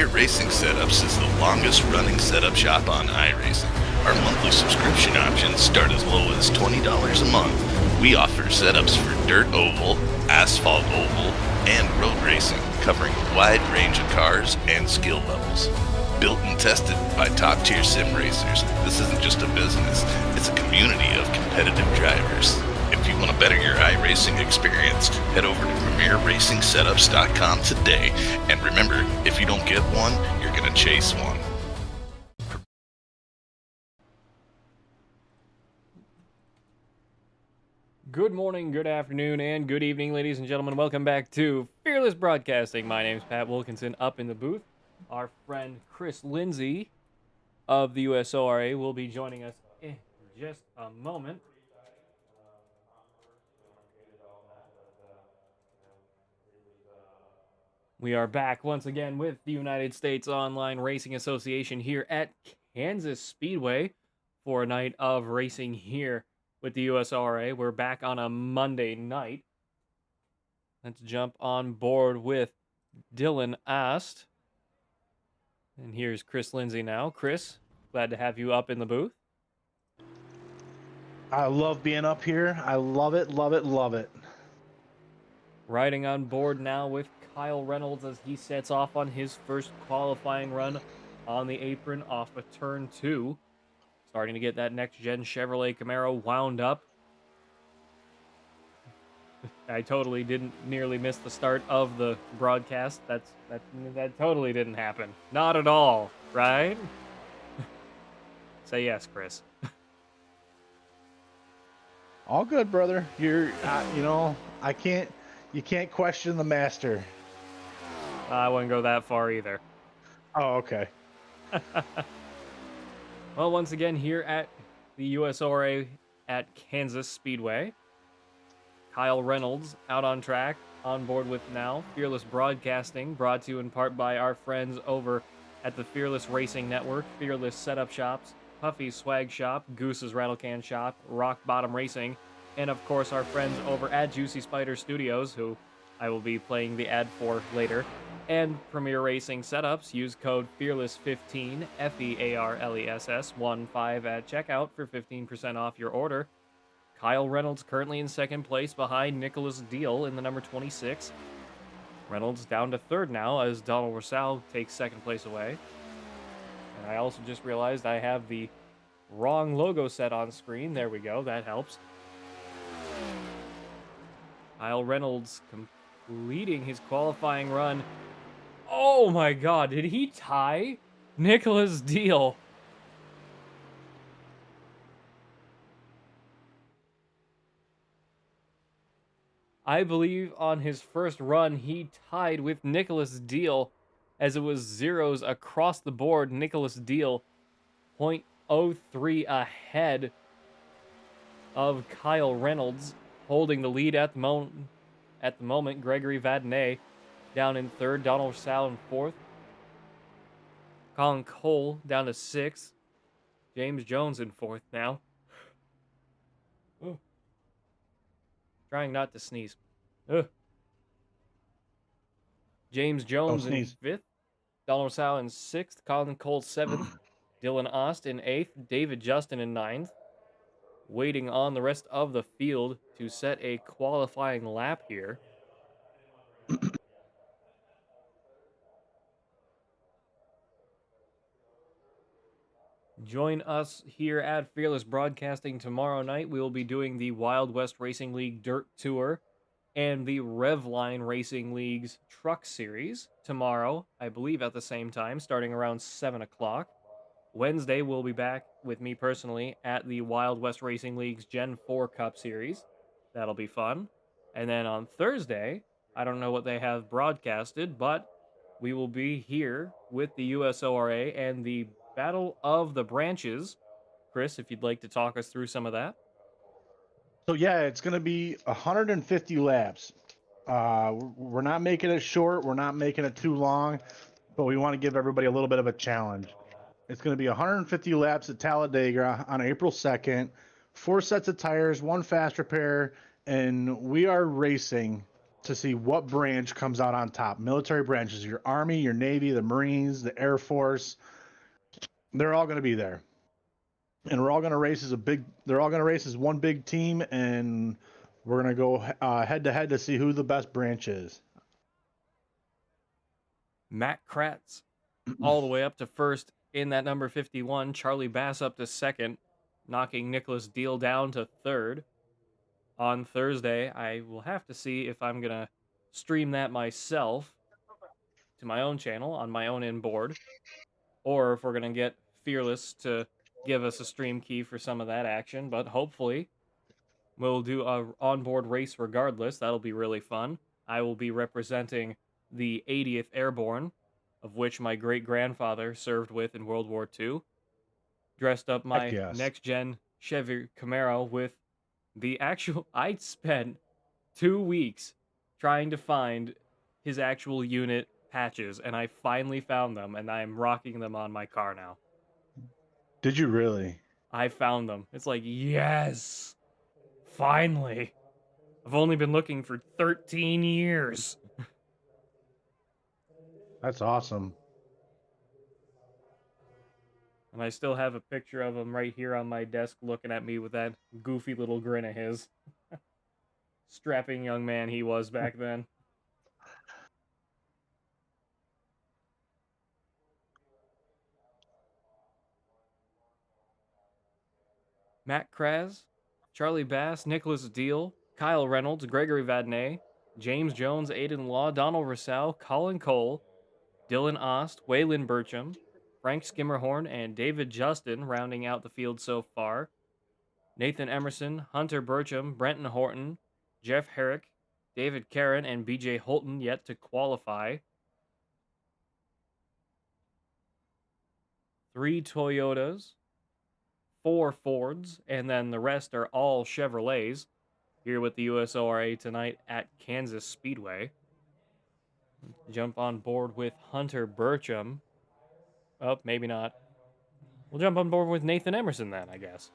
Premier Racing Setups is the longest running setup shop on iRacing. Our monthly subscription options start as low as $20 a month. We offer setups for dirt oval, asphalt oval, and road racing, covering a wide range of cars and skill levels. Built and tested by top-tier sim racers, this isn't just a business, it's a community of competitive drivers. If you want to better your iRacing experience, head over to PremierRacingSetups.com today. And remember, if you don't get one, you're going to chase one. Good morning, good afternoon, and good evening, ladies and gentlemen. Welcome back to Fearless Broadcasting. My name's Pat Wilkinson. Up in the booth, our friend Chris Lindsay of the USORA will be joining us in just a moment. We are back once again with the United States Online Racing Association here at Kansas Speedway for a night of racing here with the USRA. We're back on a Monday night. Let's jump on board with Dylan Ast. And here's Chris Lindsay now. Chris, glad to have you up in the booth. I love being up here. I love it, love it, love it. Riding on board now with Kyle Reynolds as he sets off on his first qualifying run on the apron off of turn 2. Starting to get that next-gen Chevrolet Camaro wound up. I totally didn't nearly miss the start of the broadcast. That totally didn't happen. Not at all, right? Say yes, Chris. All good, brother. You can't question the master. I wouldn't go that far either. Oh, okay. Well, once again, here at the USORA at Kansas Speedway, Kyle Reynolds out on track, on board with now Fearless Broadcasting, brought to you in part by our friends over at the Fearless Racing Network, Fearless Setup Shops, Puffy's Swag Shop, Goose's Rattlecan Shop, Rock Bottom Racing, and of course our friends over at Juicy Spider Studios, who I will be playing the ad for later, and Premier Racing Setups. Use code FEARLESS15, FEARLESS 15 at checkout for 15% off your order. Kyle Reynolds currently in second place behind Nicholas Deal in the number 26. Reynolds down to third now as Donald Rosal takes second place away. And I also just realized I have the wrong logo set on screen. There we go, that helps. Kyle Reynolds completing his qualifying run. Oh my god, did he tie Nicholas Deal? I believe on his first run, he tied with Nicholas Deal as it was zeros across the board. Nicholas Deal 0.03 ahead of Kyle Reynolds, holding the lead at the moment. Gregory Vadnais down in third, Donald Rosal in fourth. Colin Cole down to sixth. James Jones in fourth now. Ooh. Trying not to sneeze. Ugh. James Jones in fifth. Donald Rosal in sixth. Colin Cole seventh. Dylan Ast in eighth. David Justin in ninth. Waiting on the rest of the field to set a qualifying lap here. Join us here at Fearless Broadcasting tomorrow night. We will be doing the Wild West Racing League Dirt Tour and the Revline Racing League's Truck Series tomorrow, I believe at the same time, starting around 7 o'clock. Wednesday, we'll be back with me personally at the Wild West Racing League's Gen 4 Cup Series. That'll be fun. And then on Thursday, I don't know what they have broadcasted, but we will be here with the USORA and the Battle of the Branches. Chris, if you'd like to talk us through some of that. So yeah, it's going to be 150 laps. We're not making it short. We're not making it too long, but we want to give everybody a little bit of a challenge. It's going to be 150 laps at Talladega on April 2nd, 4 sets of tires, 1 fast repair, and we are racing to see what branch comes out on top. Military branches, your Army, your Navy, the Marines, the Air Force, they're all going to be there. And we're all going to race as they're all going to race as one big team, and we're going to go head to head to see who the best branch is. Matt Kratz all the way up to first in that number 51. Charlie Bass up to second, knocking Nicholas Deal down to third. On Thursday, I will have to see if I'm going to stream that myself to my own channel on my own inboard, or if we're going to get Fearless to give us a stream key for some of that action. But hopefully, we'll do a onboard race regardless. That'll be really fun. I will be representing the 80th Airborne, of which my great-grandfather served with in World War II. Dressed up my yes. next-gen Chevy Camaro with the actual... I spent 2 weeks trying to find his actual unit patches, and I finally found them, and I'm rocking them on my car now. Did you really? I found them. It's like, yes! Finally! I've only been looking for 13 years. That's awesome. And I still have a picture of him right here on my desk looking at me with that goofy little grin of his. Strapping young man he was back then. Matt Kraz, Charlie Bass, Nicholas Deal, Kyle Reynolds, Gregory Vadnais, James Jones, Aiden Law, Donald Rousseau, Colin Cole, Dylan Ost, Waylon Burcham, Frank Skimmerhorn, and David Justin rounding out the field so far. Nathan Emerson, Hunter Burcham, Brenton Horton, Jeff Herrick, David Karen, and BJ Holton yet to qualify. 3 Toyotas, 4 Fords, and then the rest are all Chevrolets here with the USORA tonight at Kansas Speedway. Jump on board with Hunter Burcham. Oh, maybe not. We'll jump on board with Nathan Emerson then, I guess.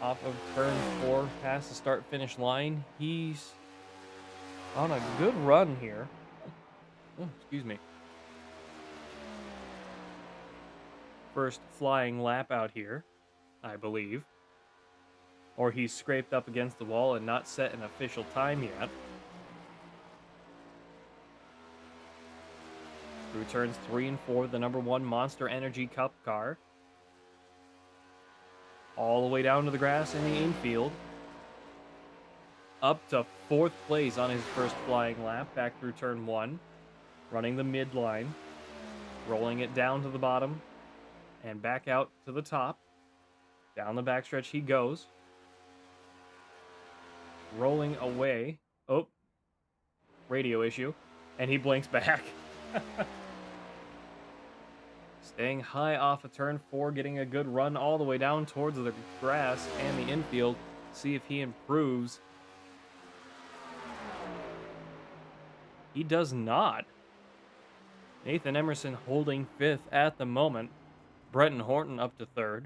Off of turn 4, past the start-finish line. He's on a good run here. Oh, excuse me. First flying lap out here, I believe. Or he's scraped up against the wall and not set an official time yet. Through turns 3 and 4, the number 1 Monster Energy Cup car. All the way down to the grass in the infield. Up to 4th place on his first flying lap, back through turn 1. Running the midline. Rolling it down to the bottom. And back out to the top. Down the backstretch he goes. Rolling away. Oh. Radio issue. And he blinks back. Staying high off of turn 4, getting a good run all the way down towards the grass and the infield. See if he improves. He does not. Nathan Emerson holding 5th at the moment. Brenton Horton up to 3rd.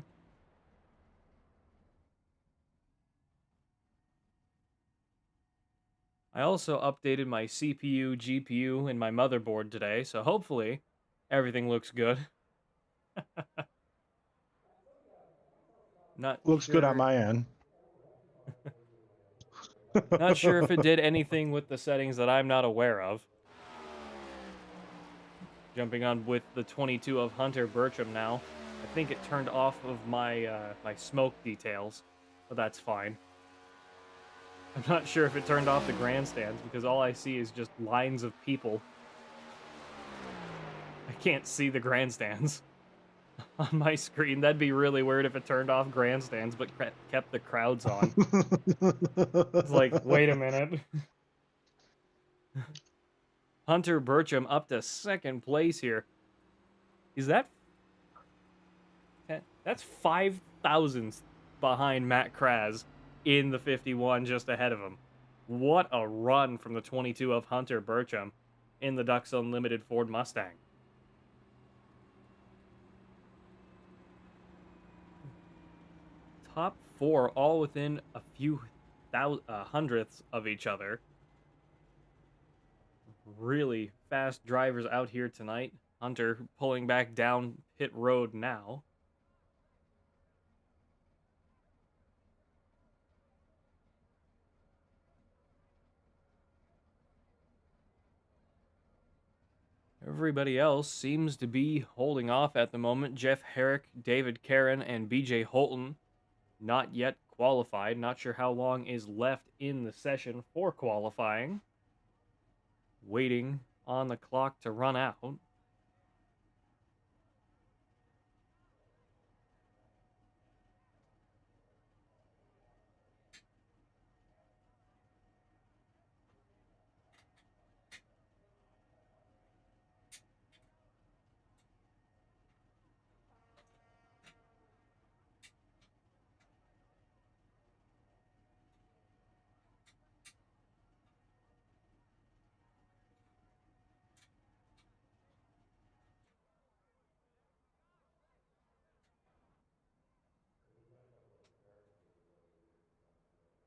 I also updated my CPU, GPU, and my motherboard today, so hopefully everything looks good. Looks good on my end. Not sure if it did anything with the settings that I'm not aware of. Jumping on with the 22 of Hunter Burcham now. I think it turned off of my my smoke details, but that's fine. I'm not sure if it turned off the grandstands because all I see is just lines of people. I can't see the grandstands on my screen. That'd be really weird if it turned off grandstands but kept the crowds on. It's like, wait a minute. Hunter Burcham up to 2nd place here. Is that... That's 5 thousandths behind Matt Kraz in the 51 just ahead of him. What a run from the 22 of Hunter Burcham in the Ducks Unlimited Ford Mustang. Top 4 all within a few hundredths of each other. Really fast drivers out here tonight. Hunter pulling back down pit road now. Everybody else seems to be holding off at the moment. Jeff Herrick, David Caron, and BJ Holton not yet qualified. Not sure how long is left in the session for qualifying. Waiting on the clock to run out.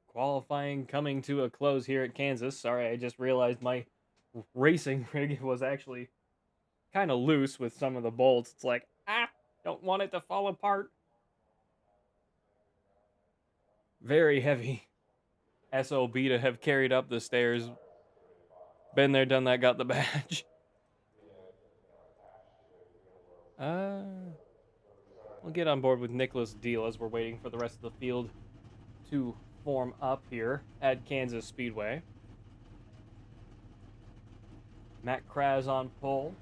Qualifying coming to a close here at Kansas. Sorry, I just realized my racing rig was actually kind of loose with some of the bolts. It's like, don't want it to fall apart. Very heavy SOB to have carried up the stairs. Been there, done that, got the badge. We'll get on board with Nicholas Deal as we're waiting for the rest of the field to form up here at Kansas Speedway. Matt Kraz on pole.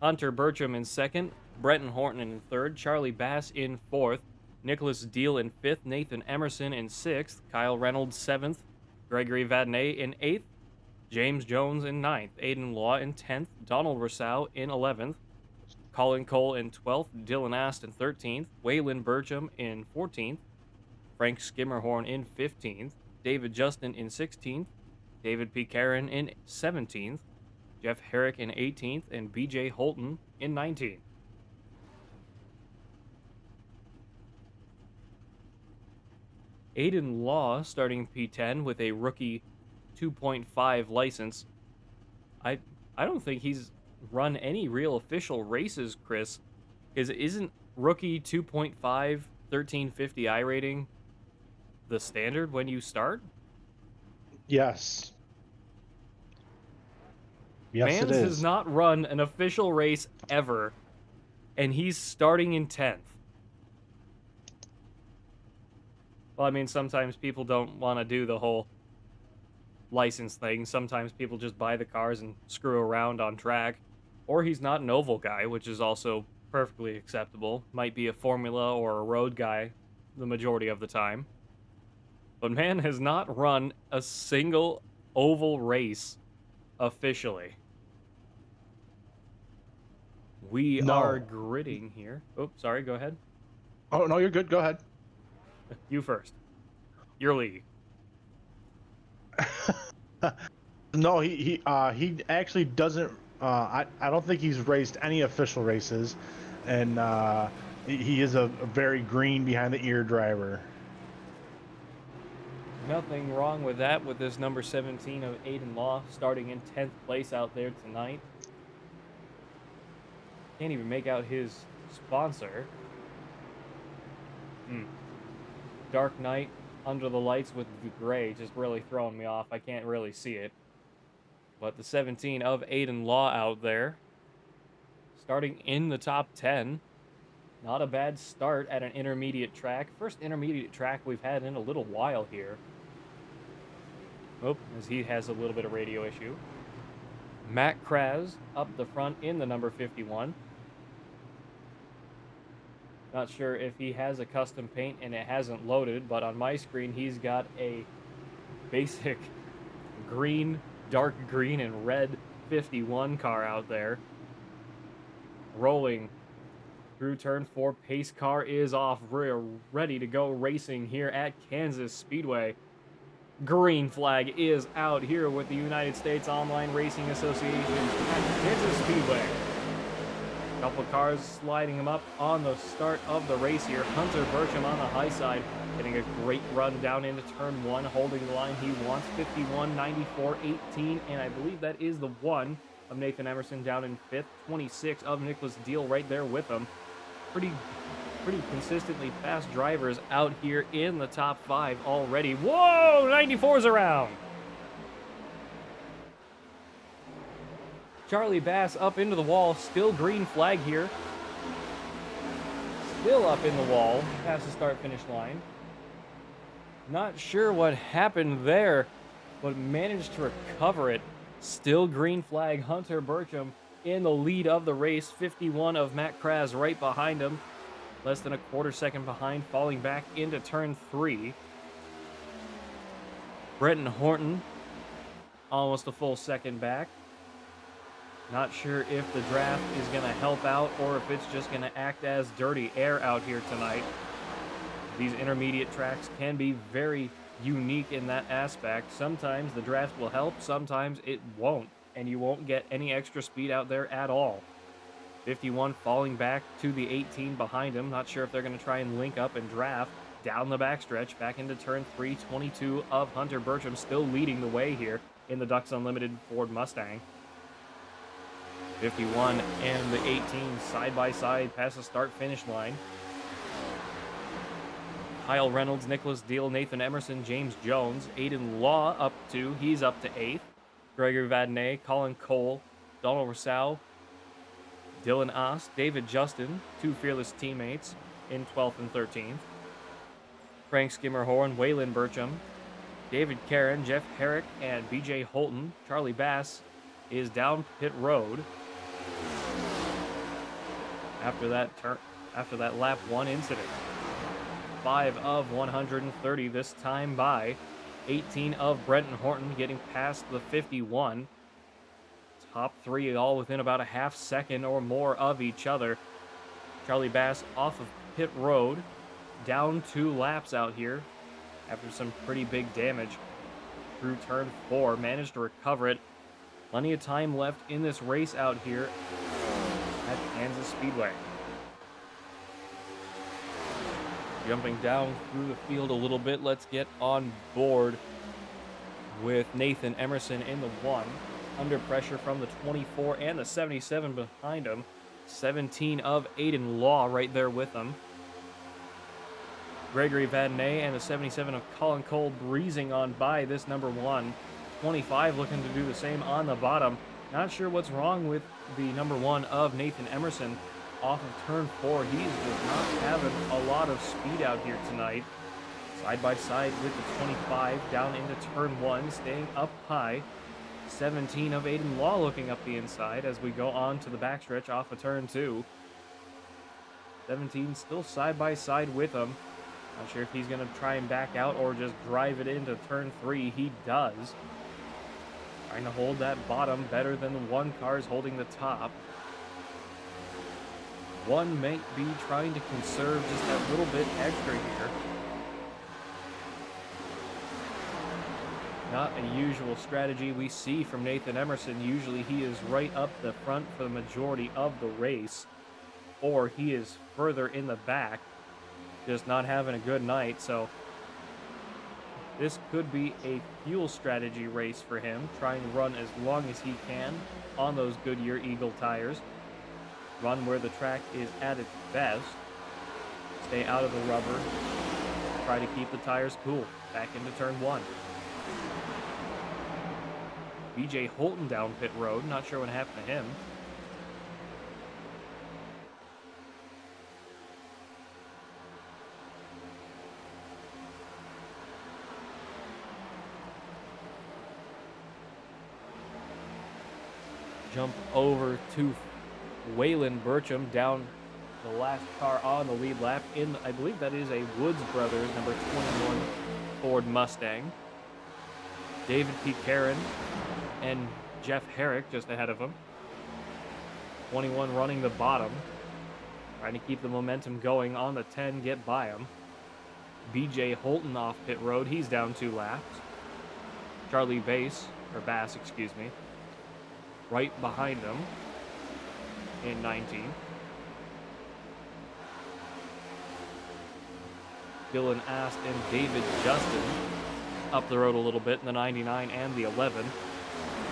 Hunter Bertram in second. Brenton Horton in third. Charlie Bass in fourth. Nicholas Deal in fifth. Nathan Emerson in sixth. Kyle Reynolds seventh. Gregory Vadnais in eighth. James Jones in ninth. Aiden Law in 10th. Donald Rousseau in 11th. Colin Cole in 12th. Dylan Ast in 13th. Waylon Bertram in 14th. Frank Skimmerhorn in 15th. David Justin in 16th. David P. Caron in 17th. Jeff Herrick in 18th. And BJ Holton in 19th. Aiden Law starting P10 with a rookie 2.5 license. I don't think he's run any real official races, Chris. Because isn't rookie 2.5 1350 iRating the standard when you start? Yes. Yes, Mans it is. has not run an official race ever, and he's starting in 10th. Well, I mean, sometimes people don't want to do the whole license thing. Sometimes people just buy the cars and screw around on track. Or he's not an oval guy, which is also perfectly acceptable. Might be a formula or a road guy the majority of the time. But man has not run a single oval race officially. We are gridding here. Oh, sorry, go ahead. Oh, no, you're good. Go ahead. You first. Your league. No, he actually doesn't. I don't think he's raced any official races, and he is a very green behind the ear driver. Nothing wrong with that with this number 17 of Aiden Law starting in 10th place out there tonight. Can't even make out his sponsor. Dark Knight under the lights with the gray just really throwing me off. I can't really see it. But the 17 of Aiden Law out there, starting in the top 10. Not a bad start at an intermediate track. First intermediate track we've had in a little while here. Oh, as he has a little bit of radio issue. Matt Kraz up the front in the number 51. Not sure if he has a custom paint and it hasn't loaded, but on my screen he's got a basic green, dark green and red 51 car out there. Rolling through turn 4, pace car is off. We're ready to go racing here at Kansas Speedway. Green flag is out here with the United States Online Racing Association at Kansas Speedway. Couple cars sliding him up on the start of the race here. Hunter Burcham on the high side, getting a great run down into turn 1, holding the line he wants. 51, 94, 18, and I believe that is the 1 of Nathan Emerson down in 5th. 26 of Nicholas Deal right there with him. Pretty consistently fast drivers out here in the top 5 already. Whoa, 94's around. Charlie Bass up into the wall, still green flag here. Still up in the wall, past the start-finish line. Not sure what happened there, but managed to recover it. Still green flag, Hunter Burcham in the lead of the race. 51 of Matt Kraz right behind him. Less than a quarter second behind, falling back into turn 3. Brenton Horton, almost a full second back. Not sure if the draft is going to help out or if it's just going to act as dirty air out here tonight. These intermediate tracks can be very unique in that aspect. Sometimes the draft will help, sometimes it won't, and you won't get any extra speed out there at all. 51 falling back to the 18 behind him. Not sure if they're going to try and link up and draft down the backstretch back into turn 3. 22 of Hunter Burcham still leading the way here in the Ducks Unlimited Ford Mustang. 51 and the 18 side by side past the start finish line. Kyle Reynolds, Nicholas Deal, Nathan Emerson, James Jones, Aiden Law he's up to 8th. Gregory Vadnais, Colin Cole, Donald Rousseau, Dylan Ost, David Justin, 2 fearless teammates in 12th and 13th. Frank Skimmerhorn, Waylon Burcham, David Karen, Jeff Herrick, and BJ Holton. Charlie Bass is down pit road after that lap 1 incident. 5 of 130 this time by 18 of Brenton Horton, getting past the 51. Top 3 all within about a half second or more of each other. Charlie Bass off of pit road, down 2 laps out here after some pretty big damage through turn 4. Managed to recover it. Plenty of time left in this race out here at Kansas Speedway. Jumping down through the field a little bit, let's get on board with Nathan Emerson in the 1. Under pressure from the 24 and the 77 behind him. 17 of Aiden Law right there with him. Gregory Vadnais and the 77 of Colin Cole breezing on by this number 1. 25 looking to do the same on the bottom. Not sure what's wrong with the number 1 of Nathan Emerson off of turn 4. He's just not having a lot of speed out here tonight. Side by side with the 25 down into turn 1, staying up high. 17 of Aiden Law looking up the inside as we go on to the backstretch off of turn 2. 17 still side by side with him. Not sure if he's going to try and back out or just drive it into turn 3. He does. Trying to hold that bottom better than the 1 car's holding the top. 1 might be trying to conserve just that little bit extra here. Not a usual strategy we see from Nathan Emerson. Usually he is right up the front for the majority of the race, or he is further in the back, just not having a good night. So this could be a fuel strategy race for him, trying to run as long as he can on those Goodyear Eagle tires. Run where the track is at its best. Stay out of the rubber. Try to keep the tires cool. Back into turn 1. BJ Holton down pit road. Not sure what happened to him. Jump over to Waylon Burcham down the last car on the lead lap in, I believe that is a Woods Brothers number 21 Ford Mustang. David P. Karen and Jeff Herrick just ahead of him. 21 running the bottom, trying to keep the momentum going on the 10, get by him. BJ Holton off pit road, he's down 2 laps. Charlie Bass, right behind him in 19. Dylan Ast and David Justin up the road a little bit in the 99 and the 11.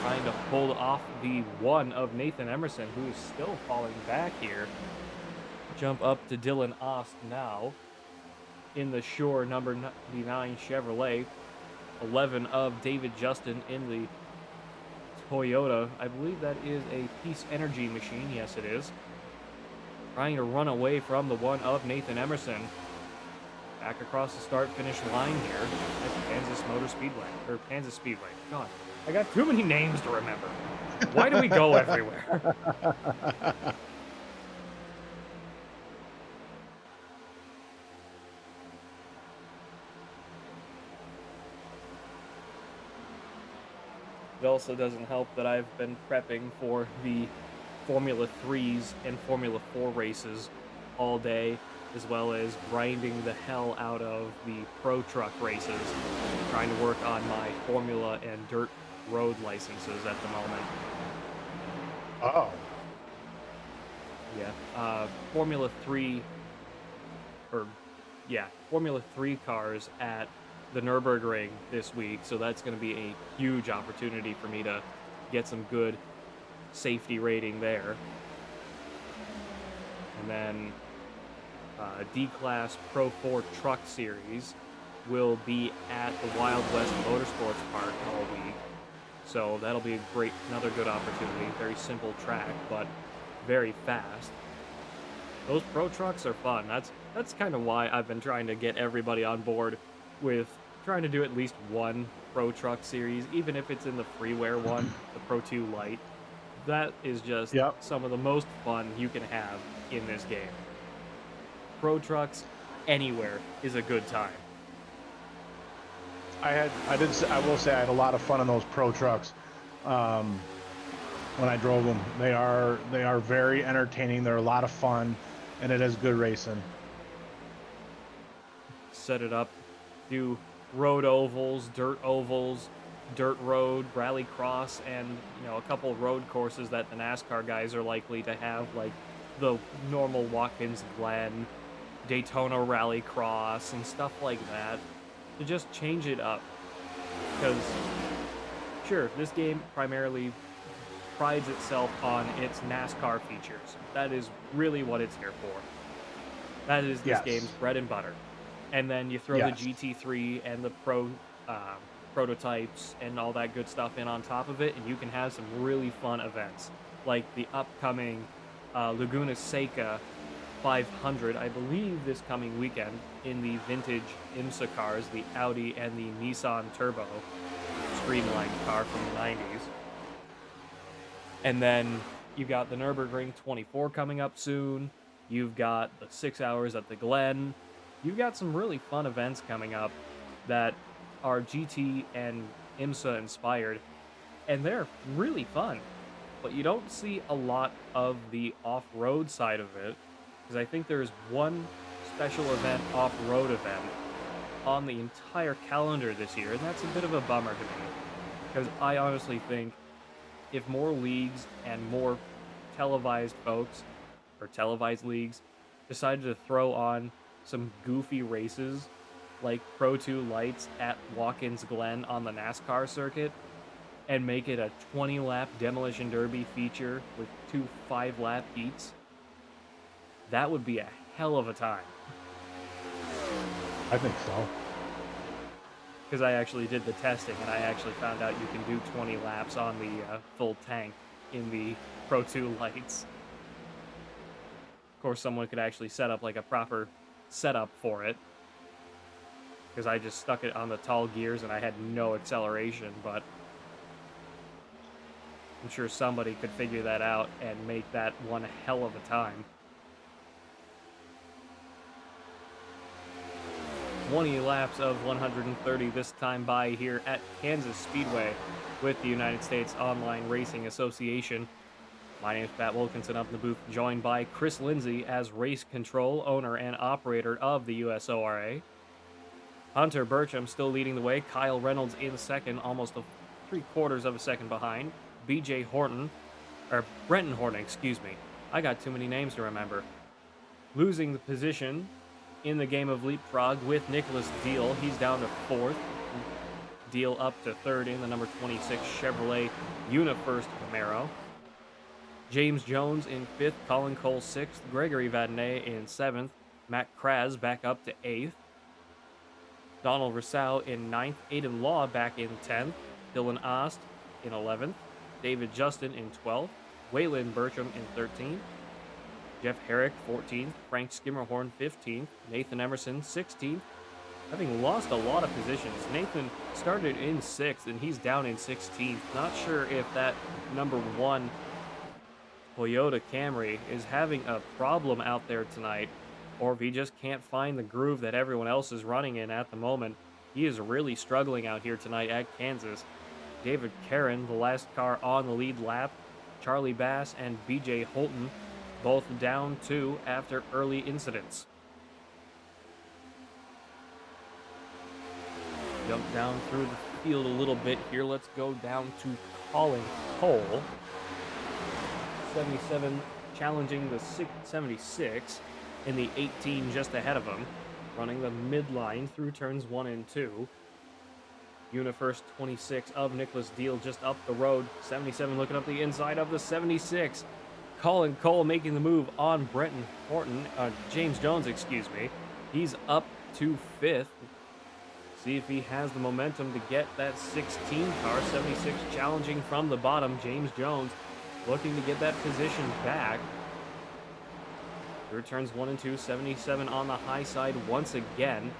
Trying to pull off the 1 of Nathan Emerson, who is still falling back here. Jump up to Dylan Ast now in the Shore number 99 Chevrolet. 11 of David Justin in the Toyota. I believe that is a Peace Energy machine. Yes, it is. Trying to run away from the 1 of Nathan Emerson. Back across the start-finish line here at Kansas Motor Speedway, or Kansas Speedway. God, I got too many names to remember. Why do we go everywhere? It also doesn't help that I've been prepping for the Formula 3s and Formula 4 races all day, as well as grinding the hell out of the Pro Truck races, trying to work on my Formula and Dirt Road licenses at the moment. Oh. Yeah, Formula 3 cars at the Nürburgring this week, so that's going to be a huge opportunity for me to get some good safety rating there. And then D-Class Pro 4 Truck Series will be at the Wild West Motorsports Park all week, so that'll be another good opportunity. Very simple track, but very fast. Those Pro Trucks are fun. That's kind of why I've been trying to get everybody on board with trying to do at least one Pro Truck Series, even if it's in the freeware one, the Pro 2 Lite. That is just some of the most fun you can have in this game. Pro Trucks anywhere is a good time. I will say I had a lot of fun in those Pro Trucks when I drove them. They are very entertaining. They're a lot of fun, and it is good racing. Set it up, do road ovals, dirt road, rallycross, and a couple road courses that the NASCAR guys are likely to have, like the normal Watkins Glen, Daytona Rallycross, and stuff like that, to just change it up. Because, sure, this game primarily prides itself on its NASCAR features. That is really what it's here for. That is this game's bread and butter. And then you throw the GT3 and the prototypes and all that good stuff in on top of it, and you can have some really fun events, like the upcoming Laguna Seca 500, I believe this coming weekend, in the vintage IMSA cars, the Audi and the Nissan Turbo streamlined car from the 90s. And then you've got the Nürburgring 24 coming up soon. You've got the 6 hours at the Glen. You've got some really fun events coming up that are GT and IMSA inspired, and they're really fun. But you don't see a lot of the off-road side of it, because I think there's one special event, off-road event, on the entire calendar this year, and that's a bit of a bummer to me, because I honestly think if more leagues and more televised folks, or televised leagues, decided to throw on some goofy races like Pro 2 Lights at Watkins Glen on the NASCAR circuit, and make it a 20-lap Demolition Derby feature with 2 5-lap heats, that would be a hell of a time. I think so. Because I actually did the testing, and I actually found out you can do 20 laps on the full tank in the Pro 2 Lights. Of course, someone could actually set up like a proper setup for it, because I just stuck it on the tall gears and I had no acceleration, but I'm sure somebody could figure that out and make that one hell of a time. 20 laps of 130 this time by here at Kansas Speedway with the United States Online Racing Association. My name is Pat Wilkinson, up in the booth, joined by Chris Lindsay as race control, owner and operator of the USORA. Hunter Burcham still leading the way. Kyle Reynolds in second, almost 3/4 of a second behind. BJ Horton, or Brenton Horton, excuse me. I got too many names to remember. Losing the position in the game of leapfrog with Nicholas Deal. He's down to 4th. Deal up to 3rd in the number 26 Chevrolet UniFirst Camaro. James Jones in 5th, Colin Cole 6th, Gregory Vadnais in 7th, Matt Kraz back up to 8th, Donald Rousseau in 9th, Aiden Law back in 10th, Dylan Ost in 11th, David Justin in 12th, Waylon Bertram in 13th, Jeff Herrick 14th, Frank Skimmerhorn 15th, Nathan Emerson 16th. Having lost a lot of positions, Nathan started in 6th and he's down in 16th. Not sure if that number 1 Toyota Camry is having a problem out there tonight, or if he just can't find the groove that everyone else is running in at the moment. He is really struggling out here tonight at Kansas. David Caron, the last car on the lead lap, Charlie Bass and BJ Holton, both down 2 after early incidents. Jump down through the field a little bit here. Let's go down to Colin Cole. 77 challenging the 76 in the 18 just ahead of him, running the midline through turns 1 and 2. UniFirst 26 of Nicholas Deal just up the road. 77 looking up the inside of the 76. Colin Cole making the move on James Jones, excuse me. He's up to 5th. See if he has the momentum to get that 16 car. 76 challenging from the bottom. James Jones looking to get that position back. Through turns 1 and 2, 77 on the high side once again.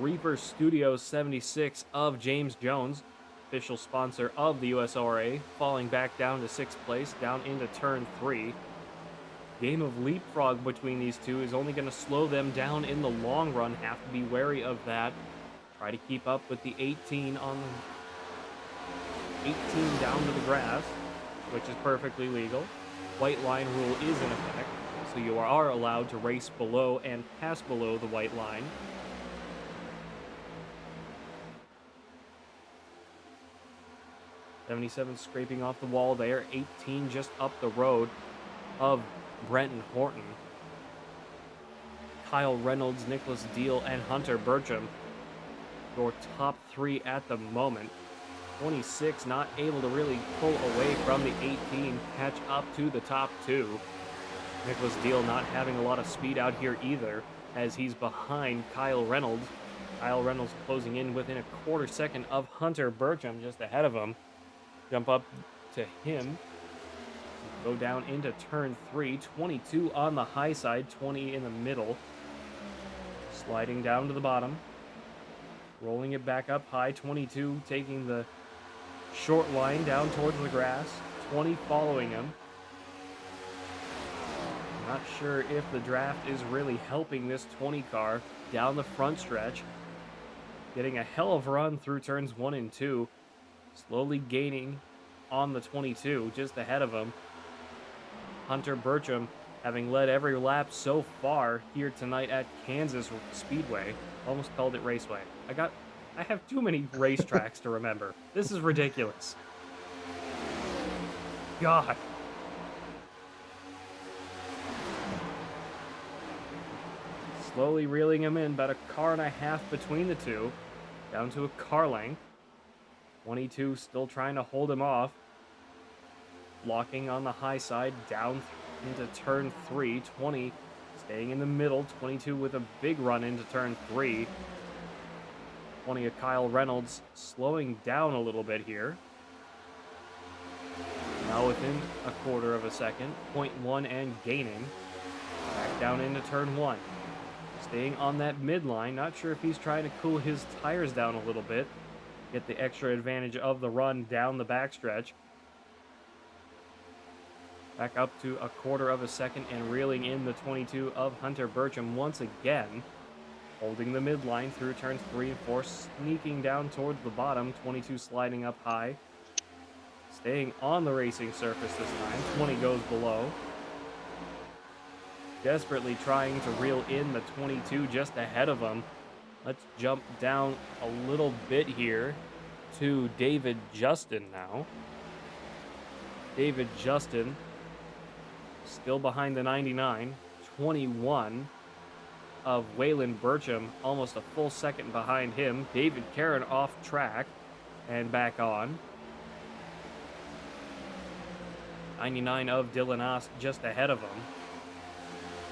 Reaper Studios 76 of James Jones, official sponsor of the USORA, falling back down to 6th place, down into turn 3. Game of leapfrog between these two is only going to slow them down in the long run. Have to be wary of that. Try to keep up with the 18 down to the grass, which is perfectly legal. White line rule is in effect, so you are allowed to race below and pass below the white line. .77 scraping off the wall there. 18 just up the road of Brenton Horton. Kyle Reynolds, Nicholas Deal, and Hunter Bertram, your top 3 at the moment. 26 not able to really pull away from the 18, catch up to the top 2. Nicholas Deal not having a lot of speed out here either, as he's behind Kyle Reynolds. Kyle Reynolds closing in within a quarter second of Hunter Bertram just ahead of him. Jump up to him. Go down into turn 3. 22 on the high side, 20 in the middle. Sliding down to the bottom. Rolling it back up high. 22 taking the short line down towards the grass. 20 following him. Not sure if the draft is really helping this 20 car down the front stretch. Getting a hell of a run through turns 1 and 2. Slowly gaining on the 22, just ahead of him. Hunter Bertram having led every lap so far here tonight at Kansas Speedway. Almost called it Raceway. I have too many racetracks to remember. This is ridiculous. God. Slowly reeling him in, about a car and a half between the two. Down to a car length. 22 still trying to hold him off. Locking on the high side, down into turn 3. 20 staying in the middle. 22 with a big run into turn 3. 20 of Kyle Reynolds slowing down a little bit here. Now within a quarter of a second. 0.1 and gaining. Back down into turn 1. Staying on that midline. Not sure if he's trying to cool his tires down a little bit. Get the extra advantage of the run down the backstretch. Back up to a quarter of a second and reeling in the 22 of Hunter Bertram once again. Holding the midline through turns 3 and 4, sneaking down towards the bottom. 22 sliding up high. Staying on the racing surface this time. 20 goes below. Desperately trying to reel in the 22 just ahead of him. Let's jump down a little bit here to David Justin now. David Justin still behind the 99. 21 of Waylon Burcham, almost a full second behind him. David Karen off track and back on. 99 of Dylan Osk just ahead of him.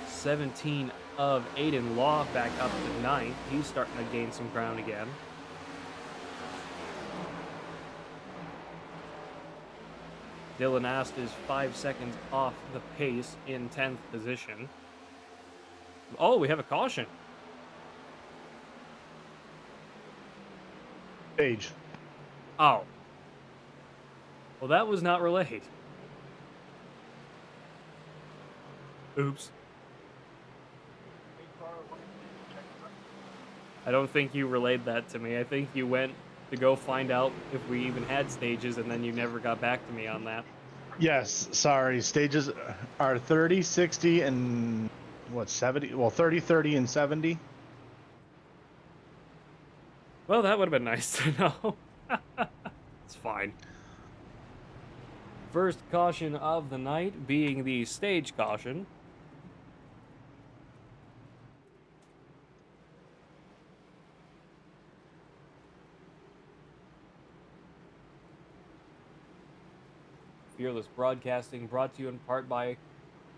17 of Aiden Law back up to 9th. He's starting to gain some ground again. Dylan Ast is 5 seconds off the pace in 10th position. Oh, we have a caution. Page. Oh. Well, that was not relayed. Oops. I don't think you relayed that to me. I think you went to go find out if we even had stages, and then you never got back to me on that. Yes, sorry. Stages are 30, 60, and what, 70? Well, 30, 30, and 70. Well, that would have been nice to know. It's fine. First caution of the night being the stage caution. Fearless Broadcasting, brought to you in part by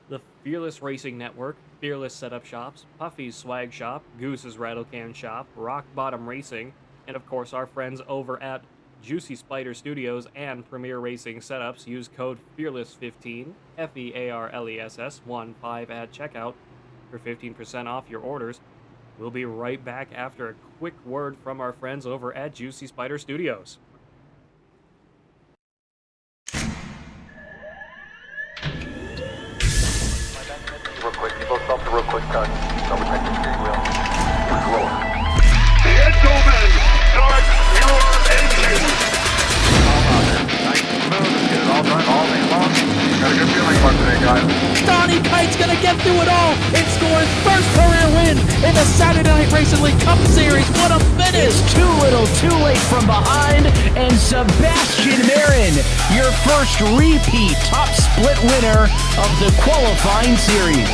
the Fearless Racing Network, Fearless Setup Shops, Puffy's Swag Shop, Goose's Rattlecan Shop, Rock Bottom Racing, and of course our friends over at Juicy Spider Studios and Premier Racing Setups. Use code FEARLESS15, FEARLESS 15 at checkout for 15% off your orders. We'll be right back after a quick word from our friends over at Juicy Spider Studios. Real quick, you both stop the real quick touch. Double check the steering wheel. Roll. Gentlemen, start your engine. All out there. Nice and smooth. Let's get it all done all day long. Got a good feeling about today, guys. Donnie Kite's gonna get through it all and score his first career win in the Saturday Night Racing League Cup Series. What a finish! Too little, too late from behind, and Sebastian Marin, your first repeat top split winner of the qualifying series.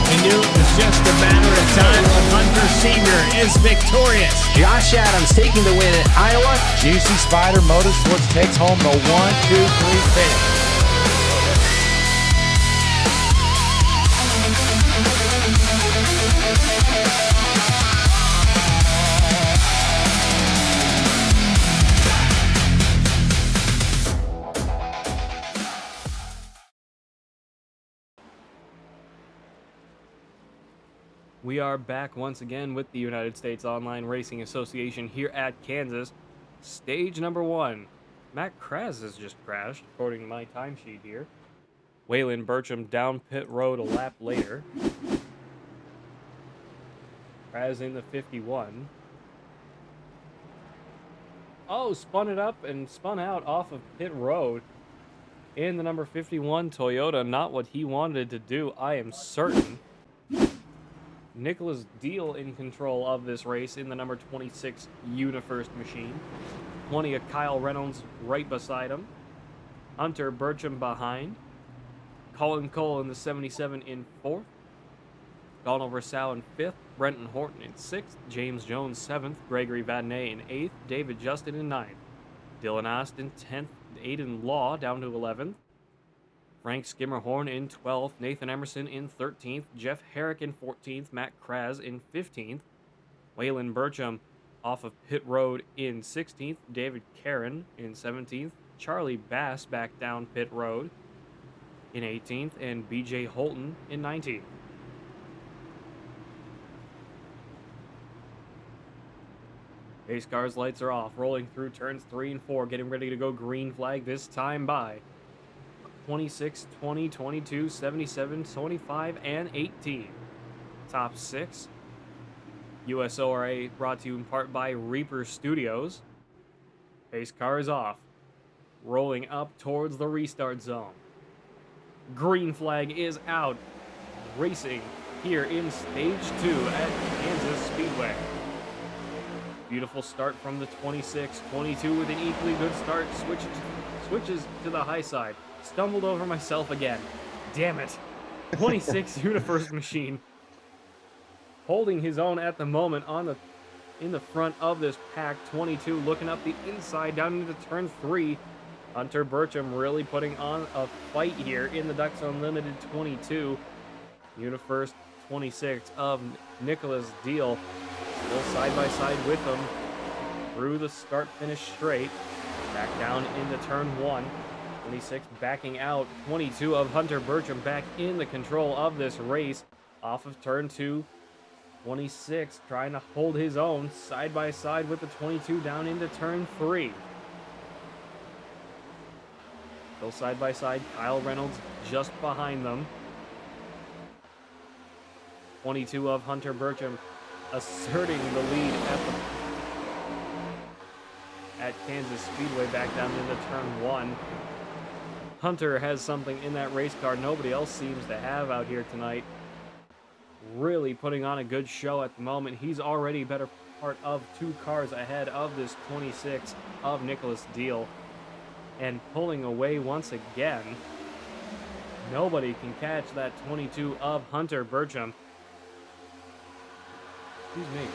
We knew it was just a matter of time. Hunter Sr. is victorious. Josh Adams taking the win at Iowa. Juicy Spider Motorsports takes home the 1-2-3 finish. We are back once again with the United States Online Racing Association here at Kansas. Stage number 1. Matt Kraz has just crashed, according to my timesheet here. Waylon Burcham down pit road a lap later. Kraz in the 51. Oh, spun it up and spun out off of pit road in the number 51 Toyota. Not what he wanted to do, I am certain. Nicholas Deal in control of this race in the number 26 UniFirst machine. 20 of Kyle Reynolds right beside him. Hunter Burcham behind. Colin Cole in the 77 in 4th. Donald Rousseau in 5th. Brenton Horton in 6th. James Jones 7th. Gregory Vadnais in 8th. David Justin in 9th. Dylan Ast in 10th. Aiden Law down to 11th. Frank Skimmerhorn in 12th, Nathan Emerson in 13th, Jeff Herrick in 14th, Matt Kraz in 15th, Waylon Burcham off of pit road in 16th, David Karen in 17th, Charlie Bass back down pit road in 18th, and BJ Holton in 19th. Pace car's lights are off, rolling through turns 3 and 4, getting ready to go green flag this time by 26, 20, 22, 77, 25, and 18. Top 6. USORA brought to you in part by Reaper Studios. Pace car is off. Rolling up towards the restart zone. Green flag is out. Racing here in Stage 2 at Kansas Speedway. Beautiful start from the 26. 22 with an equally good start. Switches to the high side. Stumbled over myself again. Damn it. 26 UniFirst machine. holding his own at the moment in the front of this pack. 22 looking up the inside down into turn 3. Hunter Burcham really putting on a fight here in the Ducks Unlimited 22. UniFirst 26 of Nicholas Deal still side by side with him through the start finish straight. Back down into turn 1. 26 backing out. 22 of Hunter Burcham back in the control of this race off of turn 2. 26 trying to hold his own side by side with the 22 down into turn 3. Still side by side. Kyle Reynolds just behind them. 22 of Hunter Burcham asserting the lead at Kansas Speedway back down into turn 1. Hunter has something in that race car nobody else seems to have out here tonight. Really putting on a good show at the moment. He's already better part of 2 cars ahead of this 26 of Nicholas Deal. And pulling away once again. Nobody can catch that 22 of Hunter Burcham. Excuse me.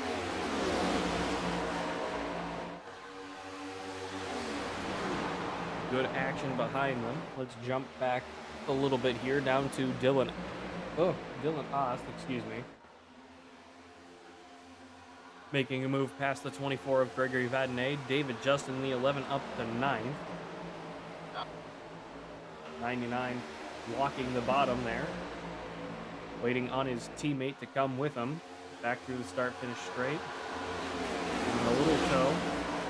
Good action behind them. Let's jump back a little bit here down to Dylan Ost, excuse me. Making a move past the 24 of Gregory Vadnais. David Justin, the 11 up to 9th. 99 walking the bottom there. Waiting on his teammate to come with him. Back through the start finish straight. And a little toe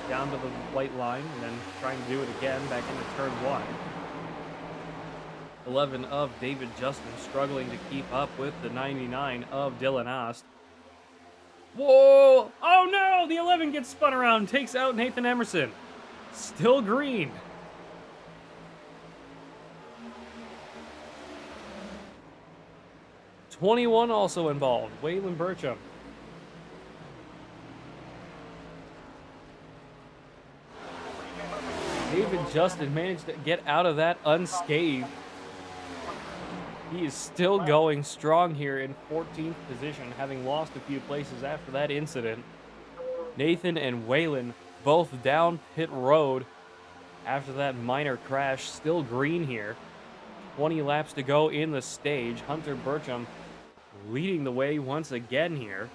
down to the white line and then trying to do it again back into turn 1. 11 of David Justin struggling to keep up with the 99 of Dylan Ost. Whoa! Oh no! The 11 gets spun around, takes out Nathan Emerson. Still green. '21 also involved. Waylon Burcham. David Justin managed to get out of that unscathed. He is still going strong here in 14th position, having lost a few places after that incident. Nathan and Waylon both down pit road after that minor crash. Still green here. 20 laps to go in the stage. Hunter Burcham leading the way once again here.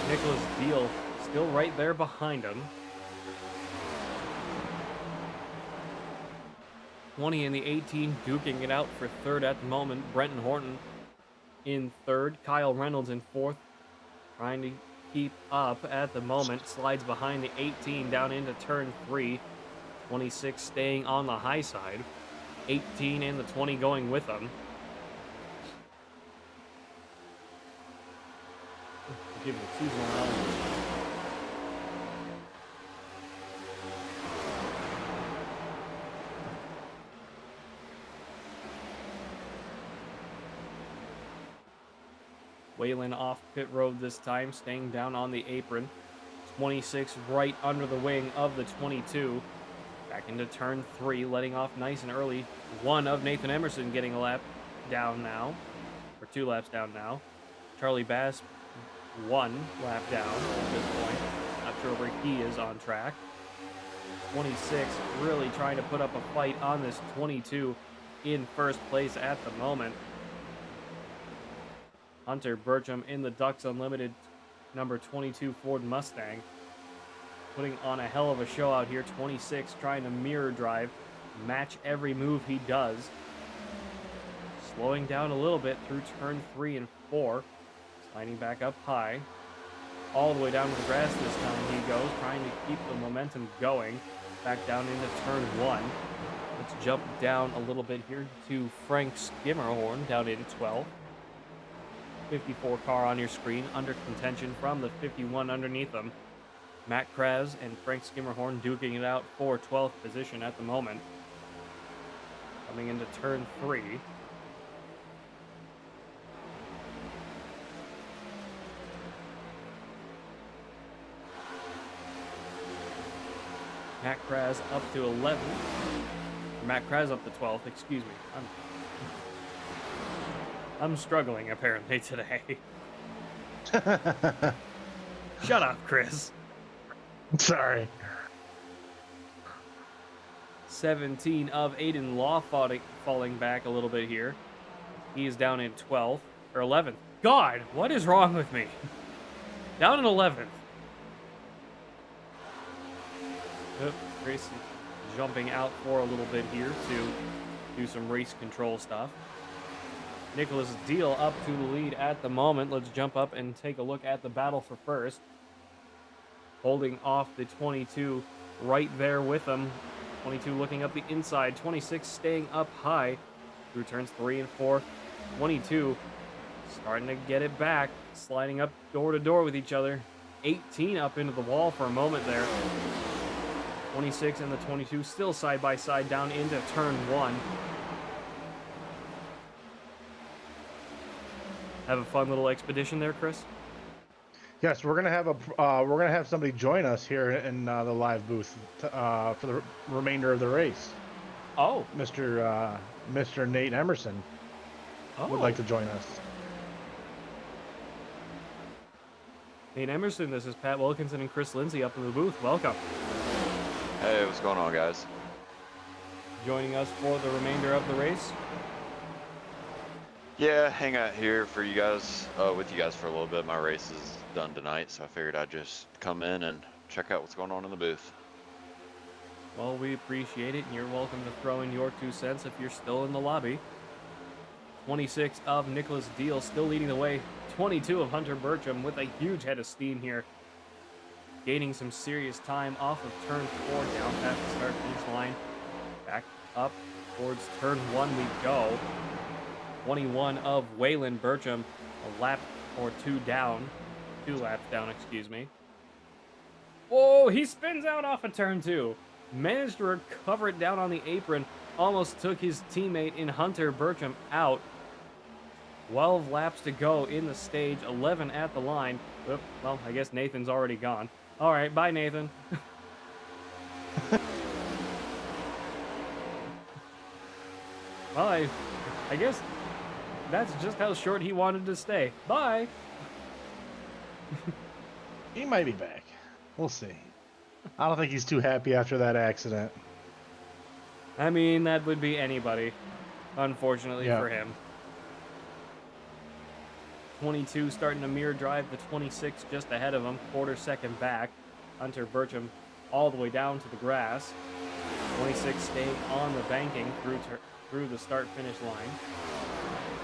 Nicholas Deal still right there behind him. 20 and the 18 duking it out for third at the moment. Brenton Horton in third. Kyle Reynolds in fourth. Trying to keep up at the moment. Slides behind the 18 down into turn 3. 26 staying on the high side. 18 and the 20 going with them. Give it a seasonal element. Waylon off pit road this time, staying down on the apron. 26 right under the wing of the 22. Back into turn 3, letting off nice and early. 1 of Nathan Emerson getting a lap down now, or 2 laps down now. Charlie Bass 1 lap down at this point. Not sure where he is on track. 26 really trying to put up a fight on this 22 in first place at the moment. Hunter Burcham in the Ducks Unlimited number 22 Ford Mustang. Putting on a hell of a show out here. 26 trying to mirror drive, match every move he does. Slowing down a little bit through turn 3 and 4. Sliding back up high. All the way down to the grass this time he goes, trying to keep the momentum going. Back down into turn 1. Let's jump down a little bit here to Frank Skimmerhorn down in 12th. 54 car on your screen, under contention from the 51 underneath them. Matt Kraz and Frank Skimmerhorn duking it out for 12th position at the moment. Coming into turn 3. Matt Kraz up to 11th. Matt Kraz up to 12th, excuse me. I'm struggling apparently today. Shut up, Chris. Sorry. 17 of Aiden Law falling back a little bit here. He is down in 12th or 11th. God, what is wrong with me? Down in 11th. Yep, Grace jumping out for a little bit here to do some race control stuff. Nicholas Deal up to the lead at the moment. Let's jump up and take a look at the battle for first. Holding off the 22 right there with him. 22 looking up the inside. 26 staying up high through turns 3 and 4. 22 starting to get it back. Sliding up door to door with each other. 18 up into the wall for a moment there. 26 and the 22 still side by side down into turn 1. Have a fun little expedition there, Chris? Yes, we're gonna have somebody join us here in the live booth for the remainder of the race. Oh, Mr. Nate Emerson would like to join us. Nate Emerson, this is Pat Wilkinson and Chris Lindsay up in the booth. Welcome. Hey, what's going on, guys? Joining us for the remainder of the race. Yeah, hang out here for you guys, with you guys for a little bit. My race is done tonight, so I figured I'd just come in and check out what's going on in the booth. Well, we appreciate it, and you're welcome to throw in your 2 cents if you're still in the lobby. 26 of Nicholas Deal still leading the way. 22 of Hunter Bertram with a huge head of steam here. Gaining some serious time off of turn 4 down past the start finish line. Back up towards turn 1 we go. 21 of Waylon Bertram, a lap or 2 down. 2 laps down, excuse me. Whoa, he spins out off of turn 2. Managed to recover it down on the apron. Almost took his teammate in Hunter Bertram out. 12 laps to go in the stage, 11 at the line. Oop, well, I guess Nathan's already gone. All right, bye, Nathan. Well, I guess that's just how short he wanted to stay. Bye. He might be back. We'll see. I don't think he's too happy after that accident. I mean, that would be anybody, unfortunately for him. 22 starting to mirror drive the 26 just ahead of him, quarter second back. Hunter Bertram all the way down to the grass. 26 staying on the banking through the start-finish line.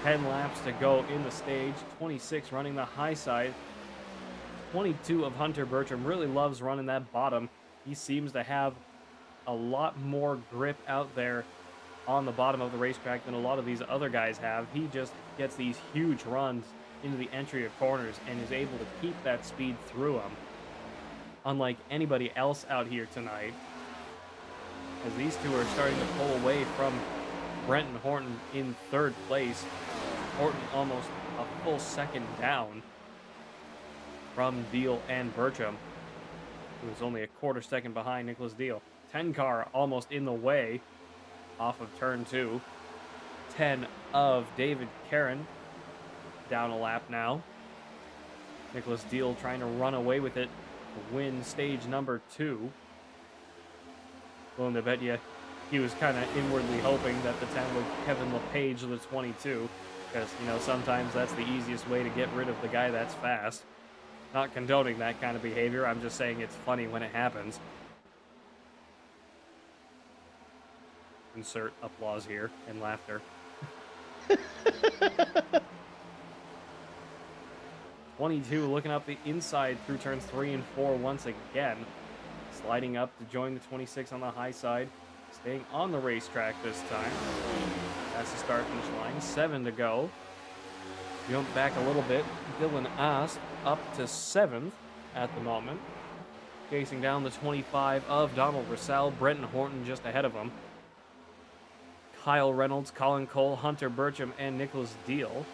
10 laps to go in the stage. 26 running the high side. 22 of Hunter Bertram really loves running that bottom. He seems to have a lot more grip out there on the bottom of the racetrack than a lot of these other guys have. He just gets these huge runs into the entry of corners and is able to keep that speed through them, unlike anybody else out here tonight, as these two are starting to pull away from Brenton Horton in 3rd place. Horton almost a full second down from Deal and Bertram, who is only a quarter second behind Nicholas Deal. 10 car almost in the way off of turn 2. 10 of David Caron down a lap now. Nicholas Deal trying to run away with it to win stage number 2. Willing to bet you he was kind of inwardly hoping that the 10 would Kevin LePage the 22, because, you know, sometimes that's the easiest way to get rid of the guy that's fast. Not condoning that kind of behavior, I'm just saying it's funny when it happens. Insert applause here and laughter. 22 looking up the inside through turns 3 and 4 once again. Sliding up to join the 26 on the high side. Staying on the racetrack this time. That's the start finish line. 7 to go. Jump back a little bit. Dylan Ast up to 7th at the moment. Chasing down the 25 of Donald Russell. Brenton Horton just ahead of him. Kyle Reynolds, Colin Cole, Hunter Bertram, and Nicholas Deal.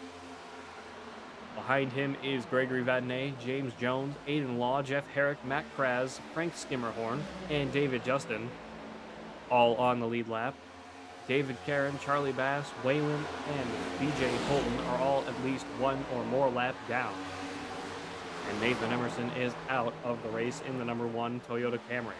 Behind him is Gregory Vadnais, James Jones, Aiden Law, Jeff Herrick, Matt Kraz, Frank Skimmerhorn, and David Justin, all on the lead lap. David Karen, Charlie Bass, Waylon, and BJ Holton are all at least one or more laps down. And Nathan Emerson is out of the race in the number 1 Toyota Camry.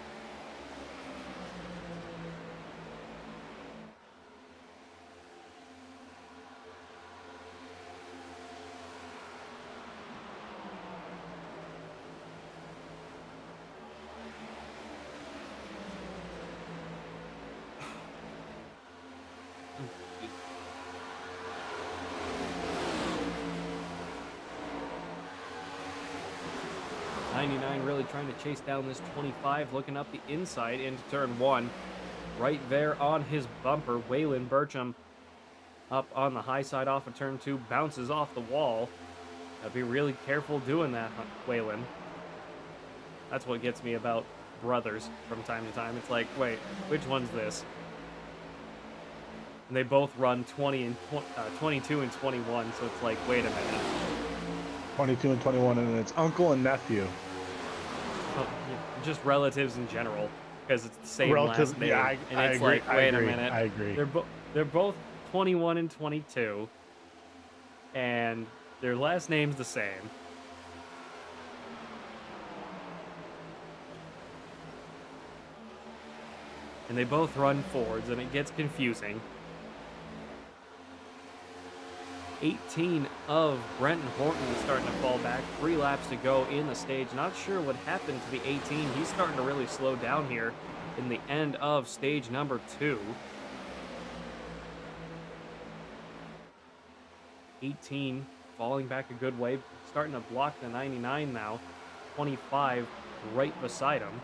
Really trying to chase down this 25, looking up the inside into turn 1. Right there on his bumper, Waylon Burcham up on the high side off of turn 2, bounces off the wall. Gotta be really careful doing that, Waylon. That's what gets me about brothers from time to time. It's like, wait, which one's this? And they both run 22 and 21, so it's like, wait a minute. 22 and 21, and it's uncle and nephew. Oh, yeah, just relatives in general, because it's the same last name. Yeah, and I it's agree. like, wait a minute. I agree. They're both 21 and 22, and their last name's the same. And they both run Fords, and it gets confusing. 18 of Brenton Horton is starting to fall back. 3 laps to go in the stage. Not sure what happened to the 18. He's starting to really slow down here in the end of stage number 2. 18 falling back a good way. Starting to block the 99 now. 25 right beside him.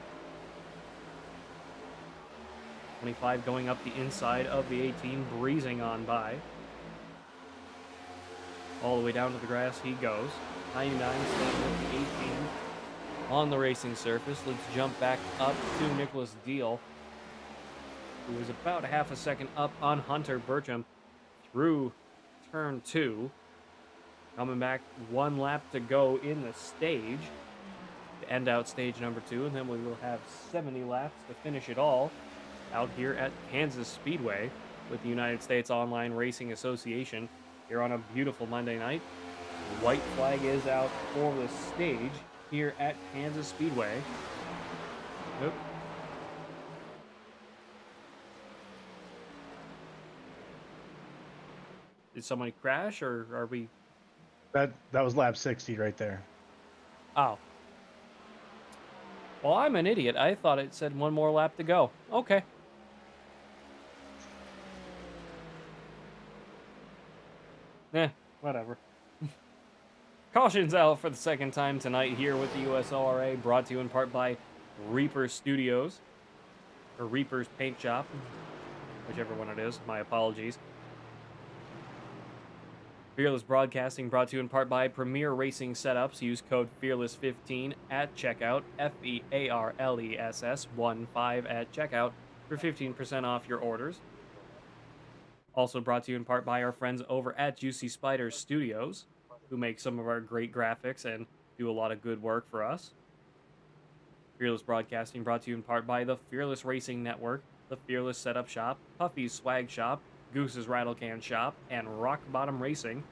25 going up the inside of the 18, breezing on by. All the way down to the grass he goes. 99 staying with the 18 on the racing surface. Let's jump back up to Nicholas Deal, who was about a half a second up on Hunter Burcham through turn 2. Coming back 1 lap to go in the stage to end out stage number 2, and then we will have 70 laps to finish it all out here at Kansas Speedway with the United States Online Racing Association. Here on a beautiful Monday night. White flag is out for the stage here at Kansas Speedway. Nope. Did somebody crash, or are we? That was lap 60 right there. Oh. Well, I'm an idiot. I thought it said 1 more lap to go. Okay. Whatever. Caution's out for the second time tonight here with the USORA, brought to you in part by Reaper Studios, or Reaper's Paint Shop, whichever one it is. My apologies. Fearless Broadcasting, brought to you in part by Premier Racing Setups. Use code FEARLESS15 at checkout, FEARLESS15 at checkout for 15% off your orders. Also brought to you in part by our friends over at Juicy Spider Studios, who make some of our great graphics and do a lot of good work for us. Fearless Broadcasting brought to you in part by the Fearless Racing Network, the Fearless Setup Shop, Puffy's Swag Shop, Goose's Rattlecan Shop, and Rock Bottom Racing.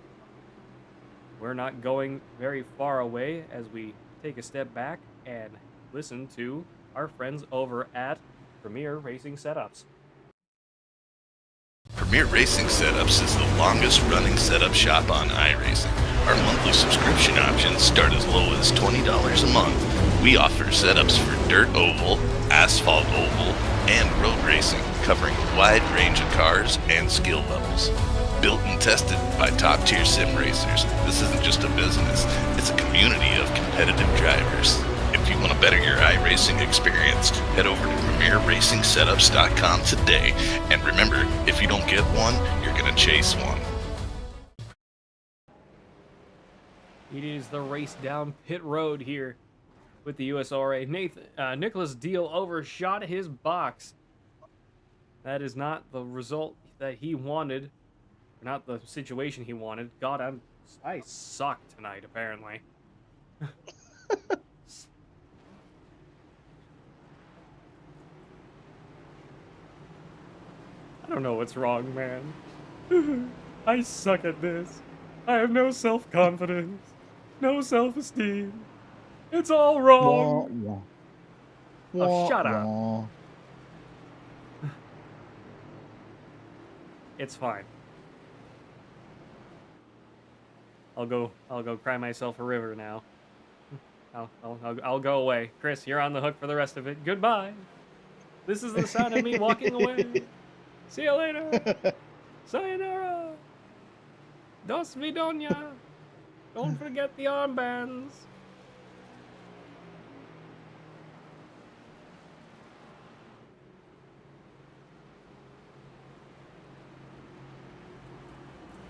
We're not going very far away as we take a step back and listen to our friends over at Premier Racing Setups. Premier Racing Setups is the longest running setup shop on iRacing. Our monthly subscription options start as low as $20 a month. We offer setups for dirt oval, asphalt oval, and road racing, covering a wide range of cars and skill levels. Built and tested by top-tier sim racers, this isn't just a business, it's a community of competitive drivers. If you want to better your iRacing experience, head over to PremierRacingSetups.com today. And remember, if you don't get one, you're going to chase one. It is the race down pit road here with the USORA. Nicholas Deal overshot his box. That is not the result that he wanted, not the situation he wanted. God, I suck tonight, apparently. I don't know what's wrong, man. I suck at this. I have no self-confidence, no self-esteem. It's all wrong. Oh, shut up. It's fine. I'll go cry myself a river now. I'll go away. Chris, you're on the hook for the rest of it. Goodbye. This is the sound of me walking away. See you later. Sayonara. Dos Vidonia. Don't forget the armbands.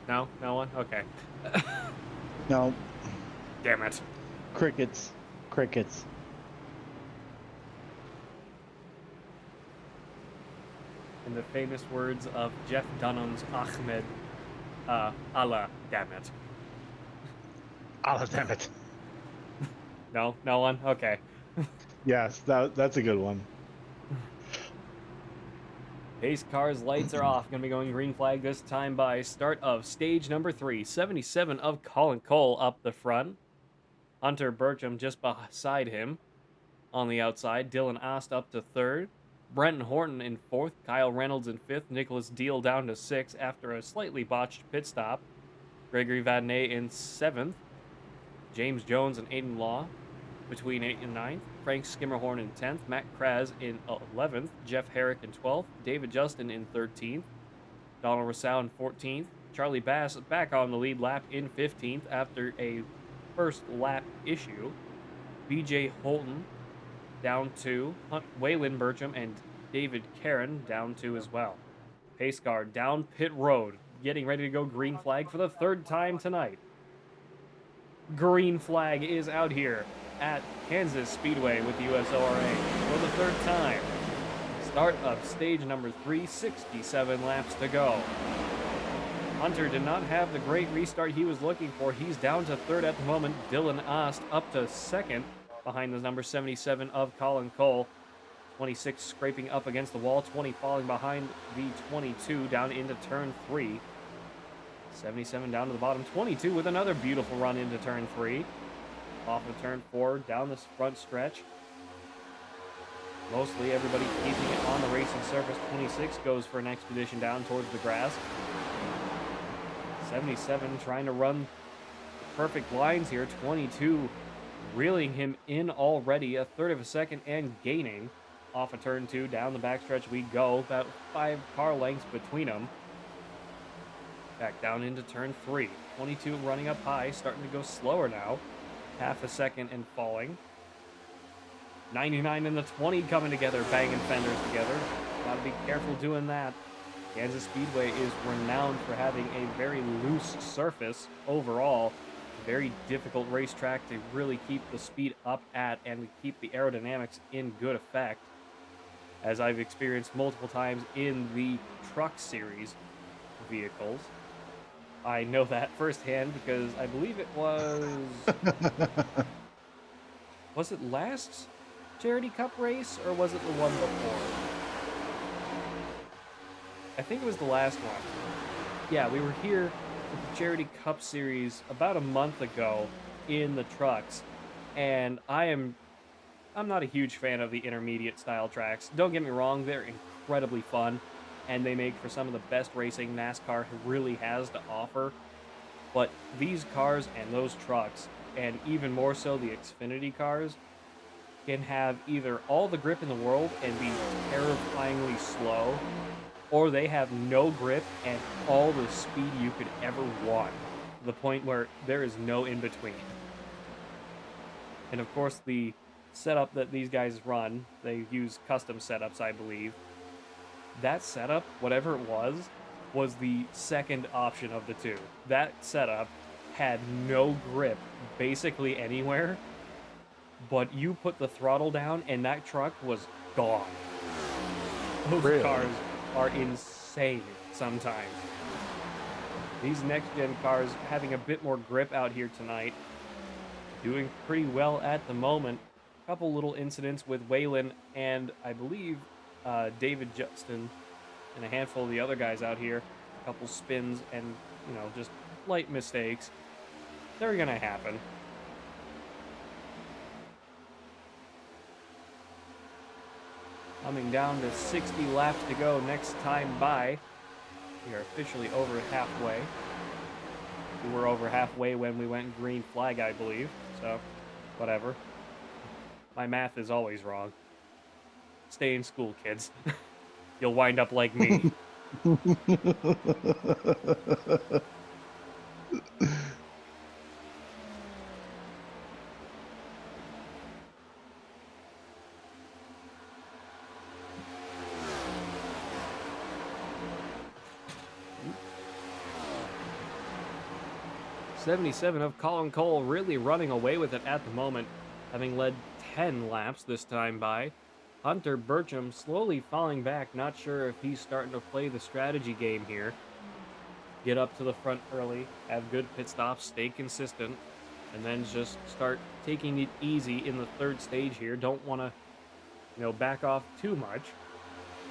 No? No one? Okay. No. Damn it. Crickets. Crickets. In the famous words of Jeff Dunham's Ahmed, Allah, damn it. Allah damn it. No? No one? Okay. Yes, that's a good one. Pace car's lights are off. Going to be going green flag this time by start of stage number 3. 77 of Colin Cole up the front. Hunter Bertram just beside him. On the outside, Dylan Ost up to 3rd. Brenton Horton in 4th. Kyle Reynolds in 5th. Nicholas Deal down to 6th after a slightly botched pit stop. Gregory Vadnais in 7th. James Jones and Aiden Law between 8th and 9th. Frank Skimmerhorn in 10th, Matt Kraz in 11th, Jeff Herrick in 12th, David Justin in 13th, Donald Rousseau in 14th, Charlie Bass back on the lead lap in 15th after a first lap issue, BJ Holton down 2, Waylon Bertram and David Karen down 2 as well. Pace car down pit road, getting ready to go green flag for the 3rd time tonight. Green flag is out here at Kansas Speedway with the USORA for the 3rd time. Start of stage number 3, 67 laps to go. Hunter did not have the great restart he was looking for. He's down to 3rd at the moment. Dylan Ost up to 2nd behind the number 77 of Colin Cole. 26 scraping up against the wall, 20 falling behind the 22 down into turn 3. 77 down to the bottom, 22 with another beautiful run into turn 3. Off of turn 4, down this front stretch. Mostly everybody keeping it on the racing surface. 26 goes for an expedition down towards the grass. 77 trying to run perfect lines here. 22 reeling him in already, a 1/3 of a second and gaining. Off of turn 2, down the backstretch we go. About 5 car lengths between them. Back down into turn 3. 22 running up high, starting to go slower now. 1/2 a second and falling. 99 and the 20 coming together, banging fenders together. Gotta be careful doing that. Kansas Speedway is renowned for having a very loose surface overall. Very difficult racetrack to really keep the speed up at and to keep the aerodynamics in good effect. As I've experienced multiple times in the truck series vehicles. I know that firsthand because I believe it was... was it last Charity Cup race or was it the one before? I think it was the last one. Yeah, we were here with the Charity Cup series about a month ago in the trucks, and I'm not a huge fan of the intermediate style tracks. Don't get me wrong, they're incredibly fun, and they make for some of the best racing NASCAR really has to offer. But these cars and those trucks, and even more so the Xfinity cars, can have either all the grip in the world and be terrifyingly slow, or they have no grip and all the speed you could ever want, to the point where there is no in between. And of course the setup that these guys run, they use custom setups, I believe. That setup, whatever it was the second option of the two. That setup had no grip basically anywhere, but you put the throttle down and that truck was gone. Those cars are insane sometimes. These next-gen cars having a bit more grip out here tonight. Doing pretty well at the moment. A couple little incidents with Waylon and I believe David Justin and a handful of the other guys out here, a couple spins and, just light mistakes, they're going to happen. Coming down to 60 laps to go next time by. We are officially over halfway. We were over halfway when we went green flag, I believe. So, whatever. My math is always wrong. Stay in school, kids. You'll wind up like me. '77 of Colin Cole really running away with it at the moment, having led 10 laps this time by. Hunter Burcham slowly falling back, not sure if he's starting to play the strategy game here. Get up to the front early, have good pit stops, stay consistent, and then just start taking it easy in the third stage here. Don't want to, back off too much.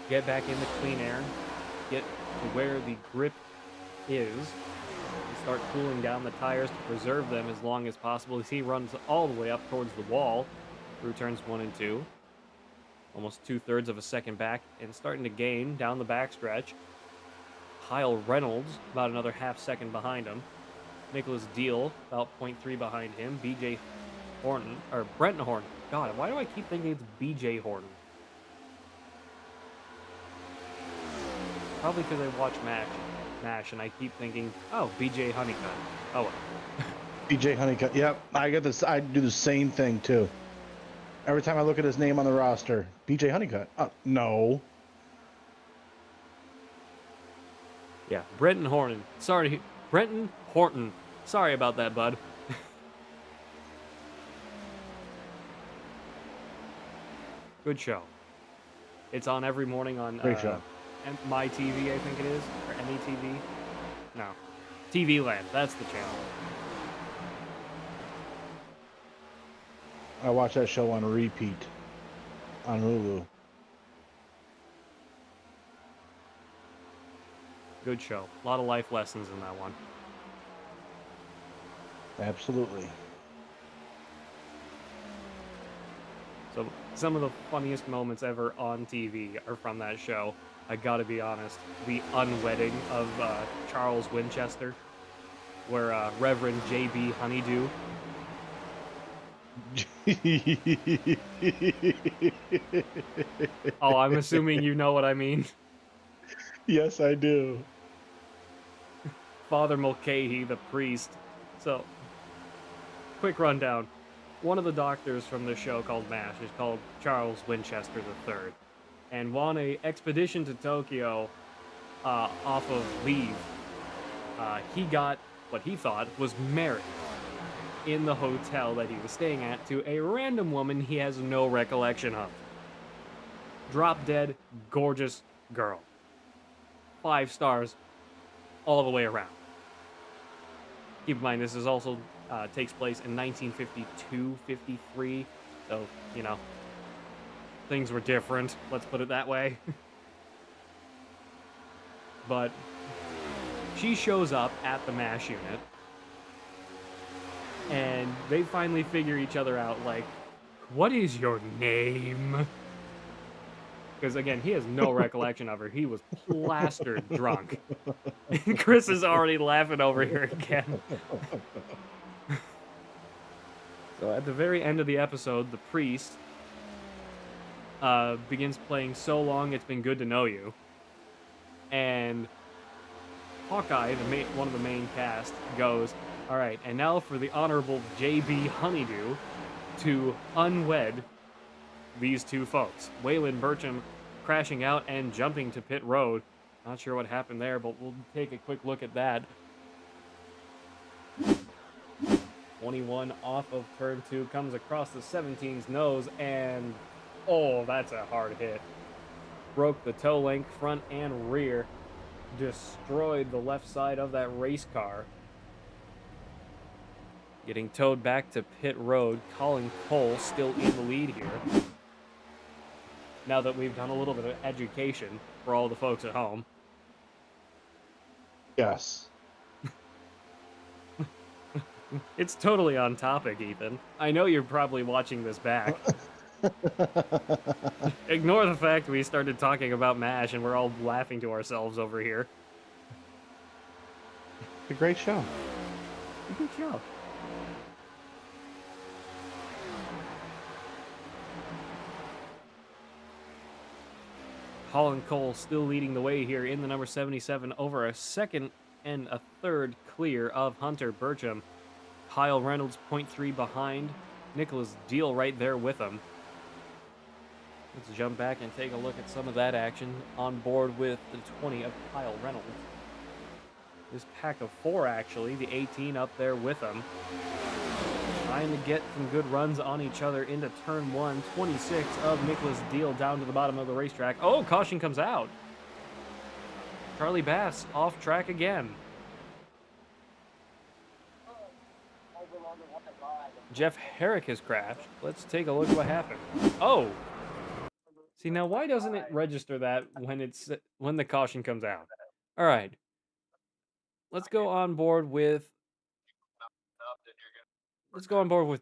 Get back into clean air, get to where the grip is, and start cooling down the tires to preserve them as long as possible as he runs all the way up towards the wall through turns 1 and 2. Almost 2/3 of a second back and starting to gain down the backstretch. Kyle Reynolds about another half second behind him. Nicholas Deal about 0.3 behind him. BJ Horton, or Brent Horton. God, why do I keep thinking it's BJ Horton? Probably because I watch MASH and I keep thinking, oh, BJ Honeycutt. Oh well. BJ Honeycutt. Yep, I get this. I do the same thing too. Every time I look at his name on the roster, BJ Honeycutt. No. Yeah, Brenton Horton. Sorry, Brenton Horton. Sorry about that, bud. Good show. It's on every morning on Great show. My TV, I think it is, or any TV. No, TV Land. That's the channel. I watch that show on repeat on Hulu. Good show. A lot of life lessons in that one. Absolutely. So some of the funniest moments ever on TV are from that show. I gotta be honest. The unwedding of Charles Winchester, where Reverend J.B. Honeydew. Oh, I'm assuming you know what I mean. Yes, I do. Father Mulcahy, the priest. So, quick rundown. One of the doctors from the show called MASH is called Charles Winchester III. And on a expedition to Tokyo off of leave, he got what he thought was married in the hotel that he was staying at to a random woman he has no recollection of. Drop dead, gorgeous girl. 5 stars all the way around. Keep in mind, this is also takes place in 1952, 53, so, things were different, let's put it that way. But she shows up at the MASH unit, and they finally figure each other out, like, what is your name? Because, again, he has no recollection of her. He was plastered drunk. Chris is already laughing over here again. So at the very end of the episode, the priest begins playing So Long It's Been Good to Know You. And Hawkeye, one of the main cast, goes, all right, and now for the Honorable J.B. Honeydew to unwed these two folks. Waylon Burcham crashing out and jumping to pit road. Not sure what happened there, but we'll take a quick look at that. 21 off of turn 2, comes across the 17's nose, and oh, that's a hard hit. Broke the toe link, front and rear. Destroyed the left side of that race car. Getting towed back to pit road. Colin Cole still in the lead here. now that we've done a little bit of education for all the folks at home. Yes. It's totally on topic, Ethan. I know you're probably watching this back. Ignore the fact we started talking about MASH and we're all laughing to ourselves over here. It's a great show. Good job. Colin Cole still leading the way here in the number 77 over a second and a third clear of Hunter Burcham. Kyle Reynolds 0.3 behind. Nicholas Deal right there with him. Let's jump back and take a look at some of that action on board with the 20 of Kyle Reynolds. This pack of 4 actually, the 18 up there with him. Trying to get some good runs on each other into turn 1. 26 of Nicholas Deal down to the bottom of the racetrack. Oh, caution comes out. Charlie Bass off track again. Jeff Herrick has crashed. Let's take a look at what happened. Oh! See, now why doesn't it register that when the caution comes out? All right. Let's go on board with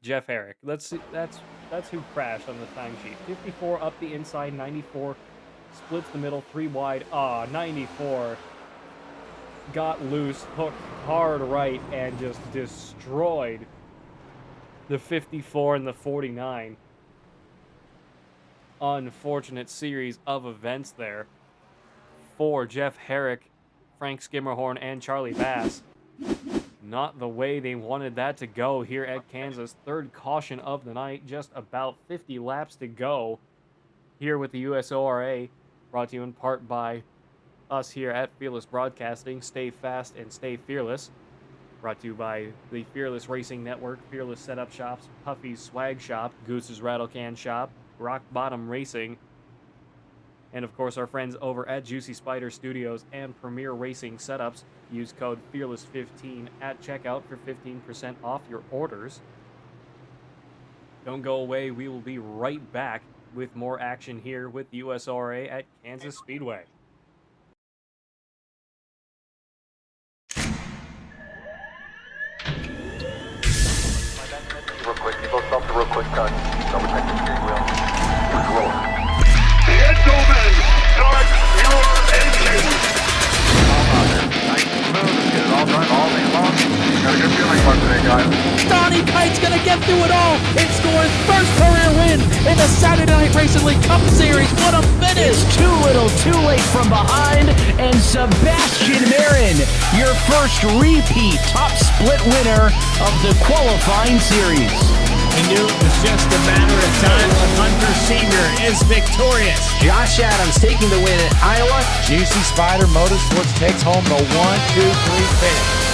Jeff Herrick. Let's see. That's who crashed on the timesheet. 54 up the inside, 94 splits the middle, 3 wide. 94 got loose, hooked hard right, and just destroyed the 54 and the 49. Unfortunate series of events there for Jeff Herrick, Frank Skimmerhorn, and Charlie Bass. Not the way they wanted that to go here at Kansas. Third caution of the night, just about 50 laps to go here with the USORA, brought to you in part by us here at Fearless Broadcasting. Stay fast and stay fearless. Brought to you by the Fearless Racing Network, Fearless Setup Shops, Puffy's Swag Shop, Goose's Rattlecan Shop, Rock Bottom Racing, and of course our friends over at Juicy Spider Studios and Premier Racing Setups. Use code FEARLESS15 at checkout for 15% off your orders. Don't go away, we will be right back with more action here with USORA at Kansas Speedway. Real quick, you both stop the real quick cut. Double check the steering wheel. Roll. Gentlemen, start your engines. Nice and smooth. Get it all done all day long. Got a good feeling about today, guys. Donnie Kite's gonna get through it all and score his first career win in the Saturday Night Racing League Cup Series. What a finish! It's too little, too late from behind, and Sebastian Marin, your first repeat top split winner of the qualifying series. We knew it was just a matter of time when Hunter Sr. is victorious. Josh Adams taking the win at Iowa. Juicy Spider Motorsports takes home the 1-2-3 finish.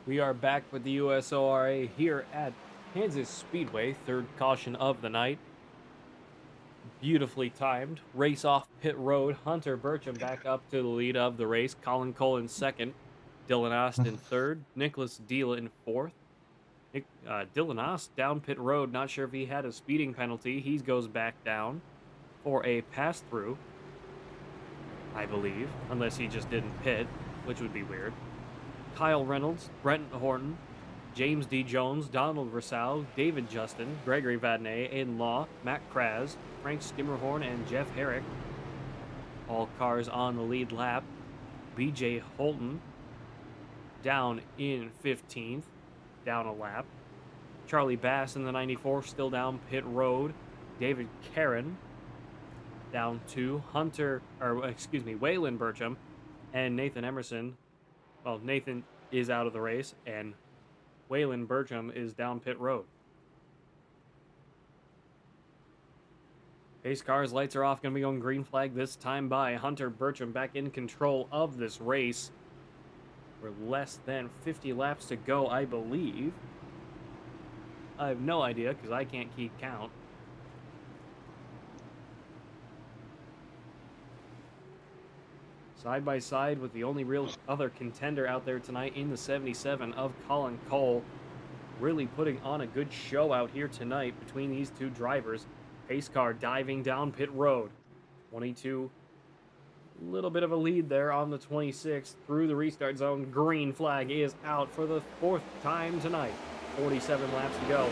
We are back with the USORA here at Kansas Speedway, third caution of the night. Beautifully timed. Race off pit road. Hunter Burcham back up to the lead of the race. Colin Cole in second. Dylan Ost in third. Nicholas Deal in fourth. Dylan Ost down pit road. Not sure if he had a speeding penalty. He goes back down for a pass-through, I believe. Unless he just didn't pit, which would be weird. Kyle Reynolds, Brent Horton, James D. Jones, Donald Rosal, David Justin, Gregory Vadnais, Aiden Law, Matt Kraz, Frank Skimmerhorn, and Jeff Herrick. All cars on the lead lap. BJ Holton down in 15th, down a lap. Charlie Bass in the 94, still down pit road. David Caron down 2. Waylon Burcham and Nathan Emerson. Well, Nathan is out of the race, and Waylon Burcham is down pit road. Pace cars, lights are off, going to be going green flag this time by Hunter Burcham back in control of this race. We're less than 50 laps to go, I believe. I have no idea because I can't keep count. Side by side with the only real other contender out there tonight in the 77 of Colin Cole. Really putting on a good show out here tonight between these two drivers. Pace car diving down pit road. 22, a little bit of a lead there on the 26 through the restart zone. Green flag is out for the 4th time tonight. 47 laps to go.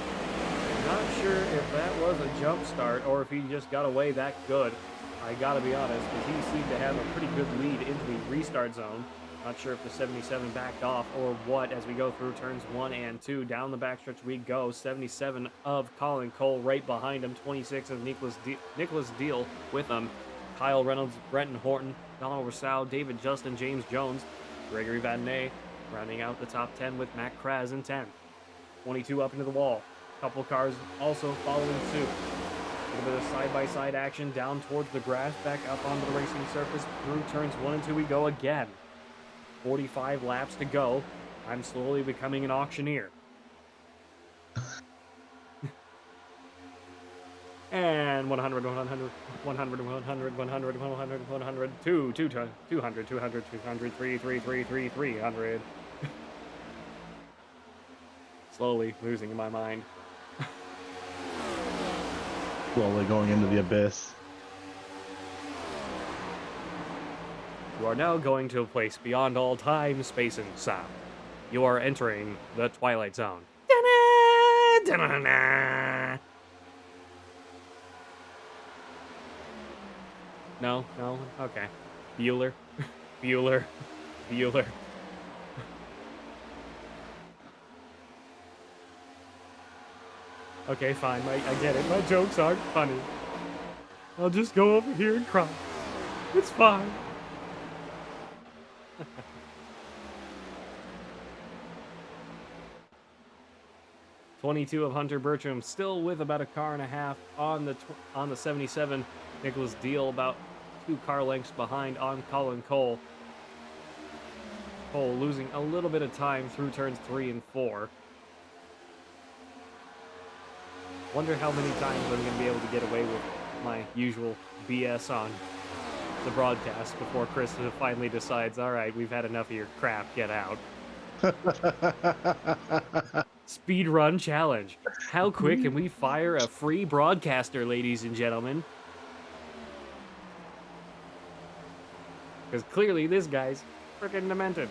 Not sure if that was a jump start or if he just got away that good. I gotta be honest, because he seemed to have a pretty good lead into the restart zone. Not sure if the 77 backed off or what as we go through turns 1 and 2. Down the backstretch we go. 77 of Colin Cole right behind him. 26 of Nicholas Deal with him. Kyle Reynolds, Brenton Horton, Donald Rousseau, David Justin, James Jones, Gregory Vadnais, rounding out the top 10 with Matt Kraz in 10th. 22 up into the wall. Couple cars also following suit. A little bit of side-by-side action down towards the grass, back up onto the racing surface. Through turns 1 and 2 we go again. 45 laps to go. I'm slowly becoming an auctioneer. And 100, 100, 100, 100, 100, 100, 100, 200, 200, 200, 300, 300. Slowly losing my mind. Slowly going into the abyss. You are now going to a place beyond all time, space, and sound. You are entering the Twilight Zone. No, okay. Bueller. Okay, fine, I get it. My jokes aren't funny. I'll just go over here and cry. It's fine. 22 of Hunter Bertram, still with about a car and a half on the 77. Nicholas Deal about 2 car lengths behind on Colin Cole. Cole losing a little bit of time through turns 3 and 4. Wonder how many times I'm going to be able to get away with my usual BS on the broadcast before Chris finally decides, all right, we've had enough of your crap, get out. Speed run challenge. How quick can we fire a free broadcaster, ladies and gentlemen? Because clearly this guy's freaking demented.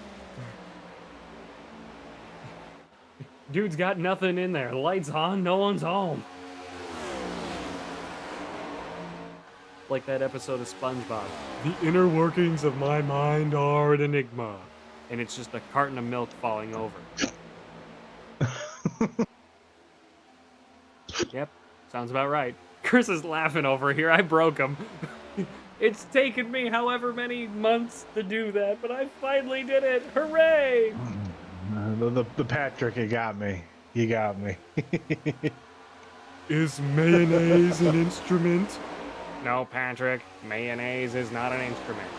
Dude's got nothing in there. Lights on, no one's home. Like that episode of SpongeBob. The inner workings of my mind are an enigma. And it's just a carton of milk falling over. Yep, sounds about right. Chris is laughing over here. I broke him. It's taken me however many months to do that, but I finally did it. Hooray! The Patrick, you got me. You got me. Is mayonnaise an instrument? No, Patrick. Mayonnaise is not an instrument.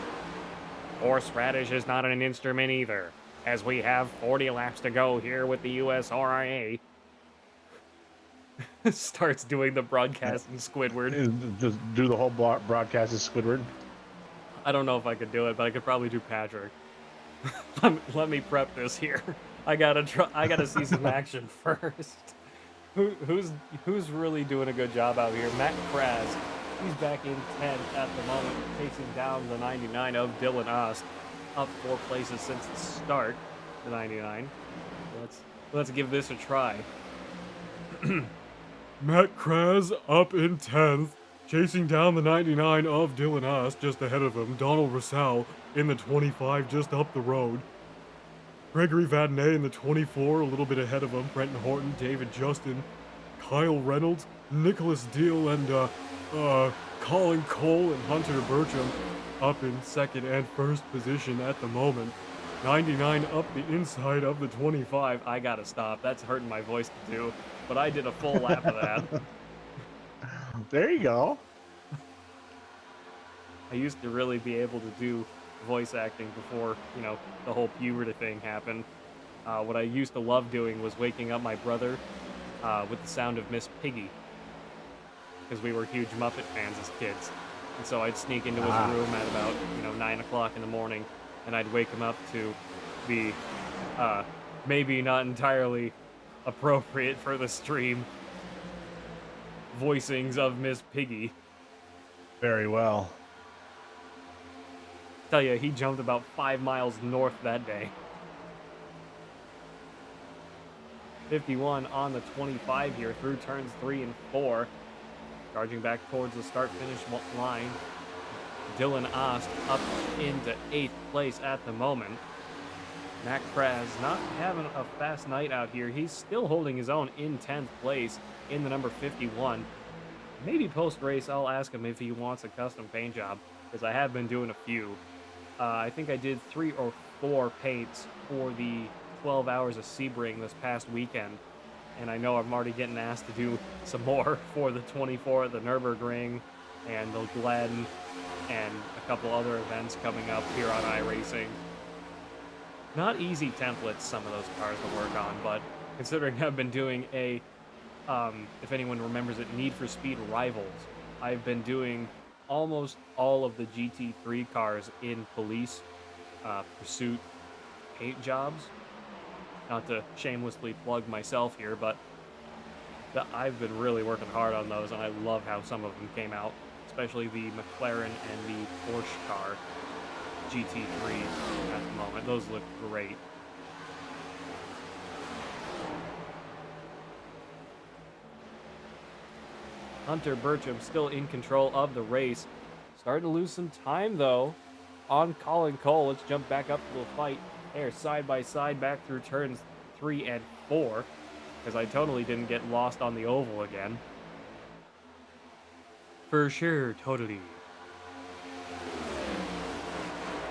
Horseradish is not an instrument either, as we have 40 laps to go here with the USORA. Starts doing the broadcast in Squidward. Just do the whole broadcast in Squidward? I don't know if I could do it, but I could probably do Patrick. Let me prep this here. I gotta see some action first. Who's really doing a good job out here? Matt Kraz. He's back in 10th at the moment, chasing down the 99 of Dylan Ost. Up 4 places since the start, the 99. Let's give this a try. Matt Kraz up in 10th, chasing down the 99 of Dylan Ost, just ahead of him. Donald Rousseau in the 25, just up the road. Gregory Vadnais in the 24, a little bit ahead of him. Brenton Horton, David Justin, Kyle Reynolds, Nicholas Deal, and Colin Cole and Hunter Bertram up in 2nd and 1st position at the moment. 99 up the inside of the 25. I gotta stop. That's hurting my voice to do. But I did a full lap of that. There you go. I used to really be able to do voice acting before, the whole puberty thing happened. What I used to love doing was waking up my brother with the sound of Miss Piggy, because we were huge Muppet fans as kids. And so I'd sneak into his room at about 9 o'clock in the morning, and I'd wake him up to be maybe not entirely appropriate for the stream voicings of Miss Piggy. Very well. Tell you, he jumped about 5 miles north that day. 51 on the 25 here through turns 3 and 4. Charging back towards the start-finish line. Dylan Ost up into 8th place at the moment. Mac Kraz not having a fast night out here. He's still holding his own in 10th place in the number 51. Maybe post-race I'll ask him if he wants a custom paint job, because I have been doing a few. I think I did 3 or 4 paints for the 12 Hours of Sebring this past weekend, and I know I'm already getting asked to do some more for the 24 at the Nürburgring and the Glen and a couple other events coming up here on iRacing. Not easy templates, some of those cars to work on, but considering I've been doing a, if anyone remembers it, Need for Speed Rivals, I've been doing almost all of the GT3 cars in police pursuit paint jobs. Not to shamelessly plug myself here, but I've been really working hard on those, and I love how some of them came out, especially the McLaren and the Porsche car GT3 at the moment. Those look great. Hunter Burcham still in control of the race. Starting to lose some time, though, on Colin Cole. Let's jump back up to the fight. They're side by side back through turns 3 and 4, because I totally didn't get lost on the oval again. For sure, totally.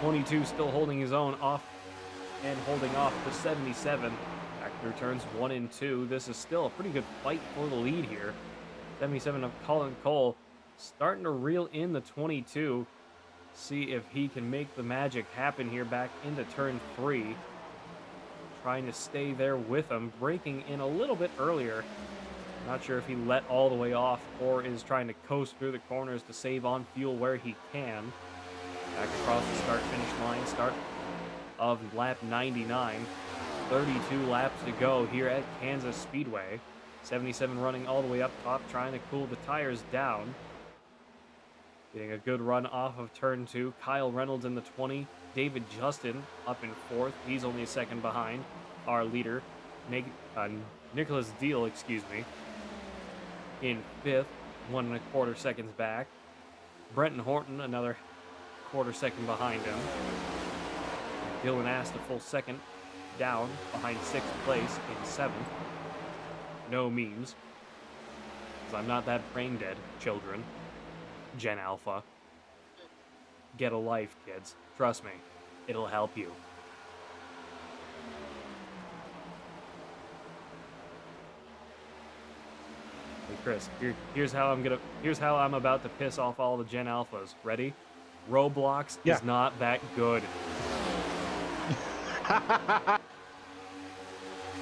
22 still holding his own off and holding off the 77 back through turns 1 and 2. This is still a pretty good fight for the lead here. 77 of Colin Cole starting to reel in the 22. See if he can make the magic happen here back into turn 3. Trying to stay there with him, braking in a little bit earlier. Not sure if he let all the way off or is trying to coast through the corners to save on fuel where he can. Back across the start-finish line, start of lap 99. 32 laps to go here at Kansas Speedway. 77 running all the way up top, trying to cool the tires down. Getting a good run off of turn 2. Kyle Reynolds in the 20. David Justin up in 4th. He's only a second behind our leader, Nicholas Deal, in 5th, 1 1/4 seconds back. Brenton Horton, another quarter second behind him. Dylan Ast, a full second down behind 6th place in 7th. No memes, because I'm not that brain dead, children. Gen Alpha. Get a life, kids. Trust me, it'll help you. Hey Chris, here's how I'm about to piss off all the Gen Alphas. Ready? Roblox is not that good.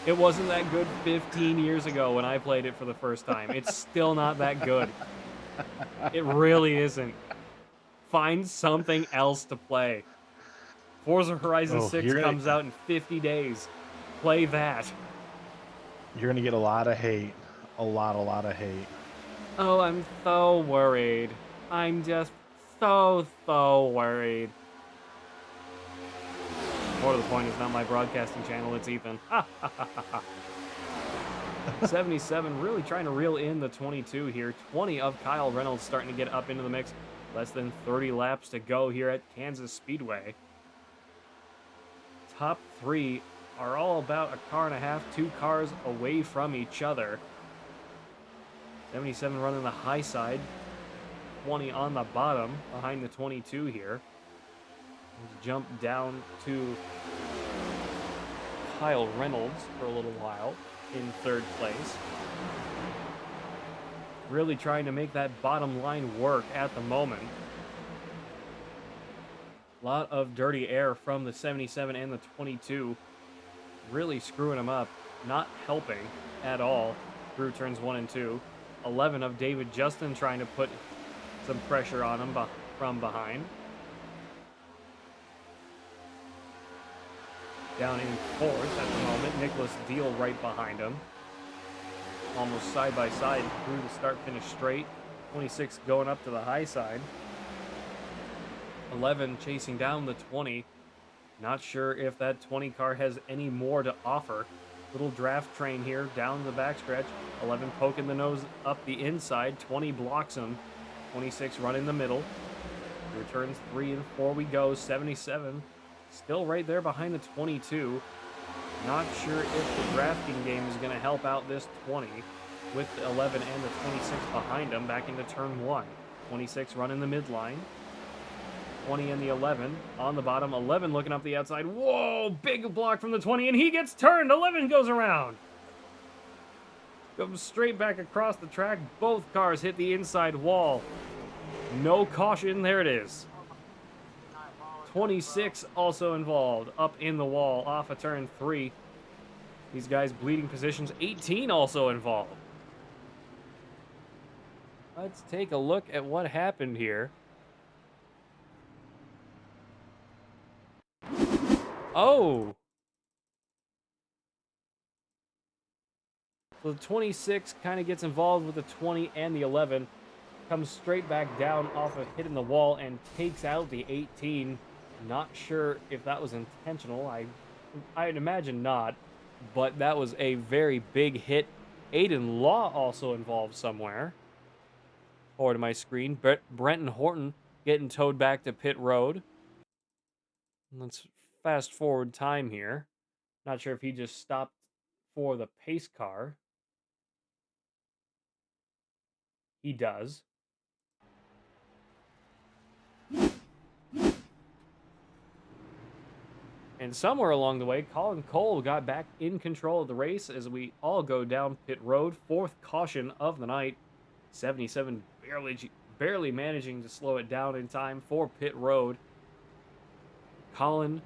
It wasn't that good 15 years ago when I played it for the first time. It's still not that good. It really isn't. Find something else to play. Forza Horizon 6 comes out in 50 days. Play that. You're going to get a lot of hate. A lot of hate. Oh, I'm so worried. I'm just so worried. More to the point, it's not my broadcasting channel, it's Ethan. 77 really trying to reel in the 22 here. 20 of Kyle Reynolds starting to get up into the mix. Less than 30 laps to go here at Kansas Speedway. Top 3 are all about a car and a half, 2 cars away from each other. 77 running the high side. 20 on the bottom behind the 22 here. Let's jump down to Kyle Reynolds for a little while in 3rd place. Really trying to make that bottom line work at the moment. A lot of dirty air from the 77 and the 22. Really screwing them up. Not helping at all. through turns 1 and 2. 11 of David Justin trying to put some pressure on him from behind. Down in 4th at the moment. Nicholas Deal right behind him. Almost side by side through the start-finish straight. 26 going up to the high side. 11 chasing down the 20. Not sure if that 20 car has any more to offer. Little draft train here down the backstretch. 11 poking the nose up the inside. 20 blocks him. 26 running the middle. Returns 3 and 4 we go. 77 still right there behind the 22. Not sure if the drafting game is going to help out this 20 with the 11 and the 26 behind him back into turn 1. 26 running the midline. 20 and the 11 on the bottom. 11 looking up the outside. Whoa, big block from the 20, and he gets turned. 11 goes around. Goes straight back across the track. Both cars hit the inside wall. No caution. There it is. 26 also involved. Up in the wall off of turn 3. These guys bleeding positions. 18 also involved. Let's take a look at what happened here. Oh! So the 26 kind of gets involved with the 20 and the 11. Comes straight back down off of hitting the wall and takes out the 18. Not sure if that was intentional. I'd imagine not. But that was a very big hit. Aiden Law also involved somewhere. Forward to my screen. Brenton Horton getting towed back to pit road. Let's fast forward time here. Not sure if he just stopped for the pace car. He does. And somewhere along the way, Colin Cole got back in control of the race as we all go down pit road. 4th caution of the night. 77 barely managing to slow it down in time for pit road. Colin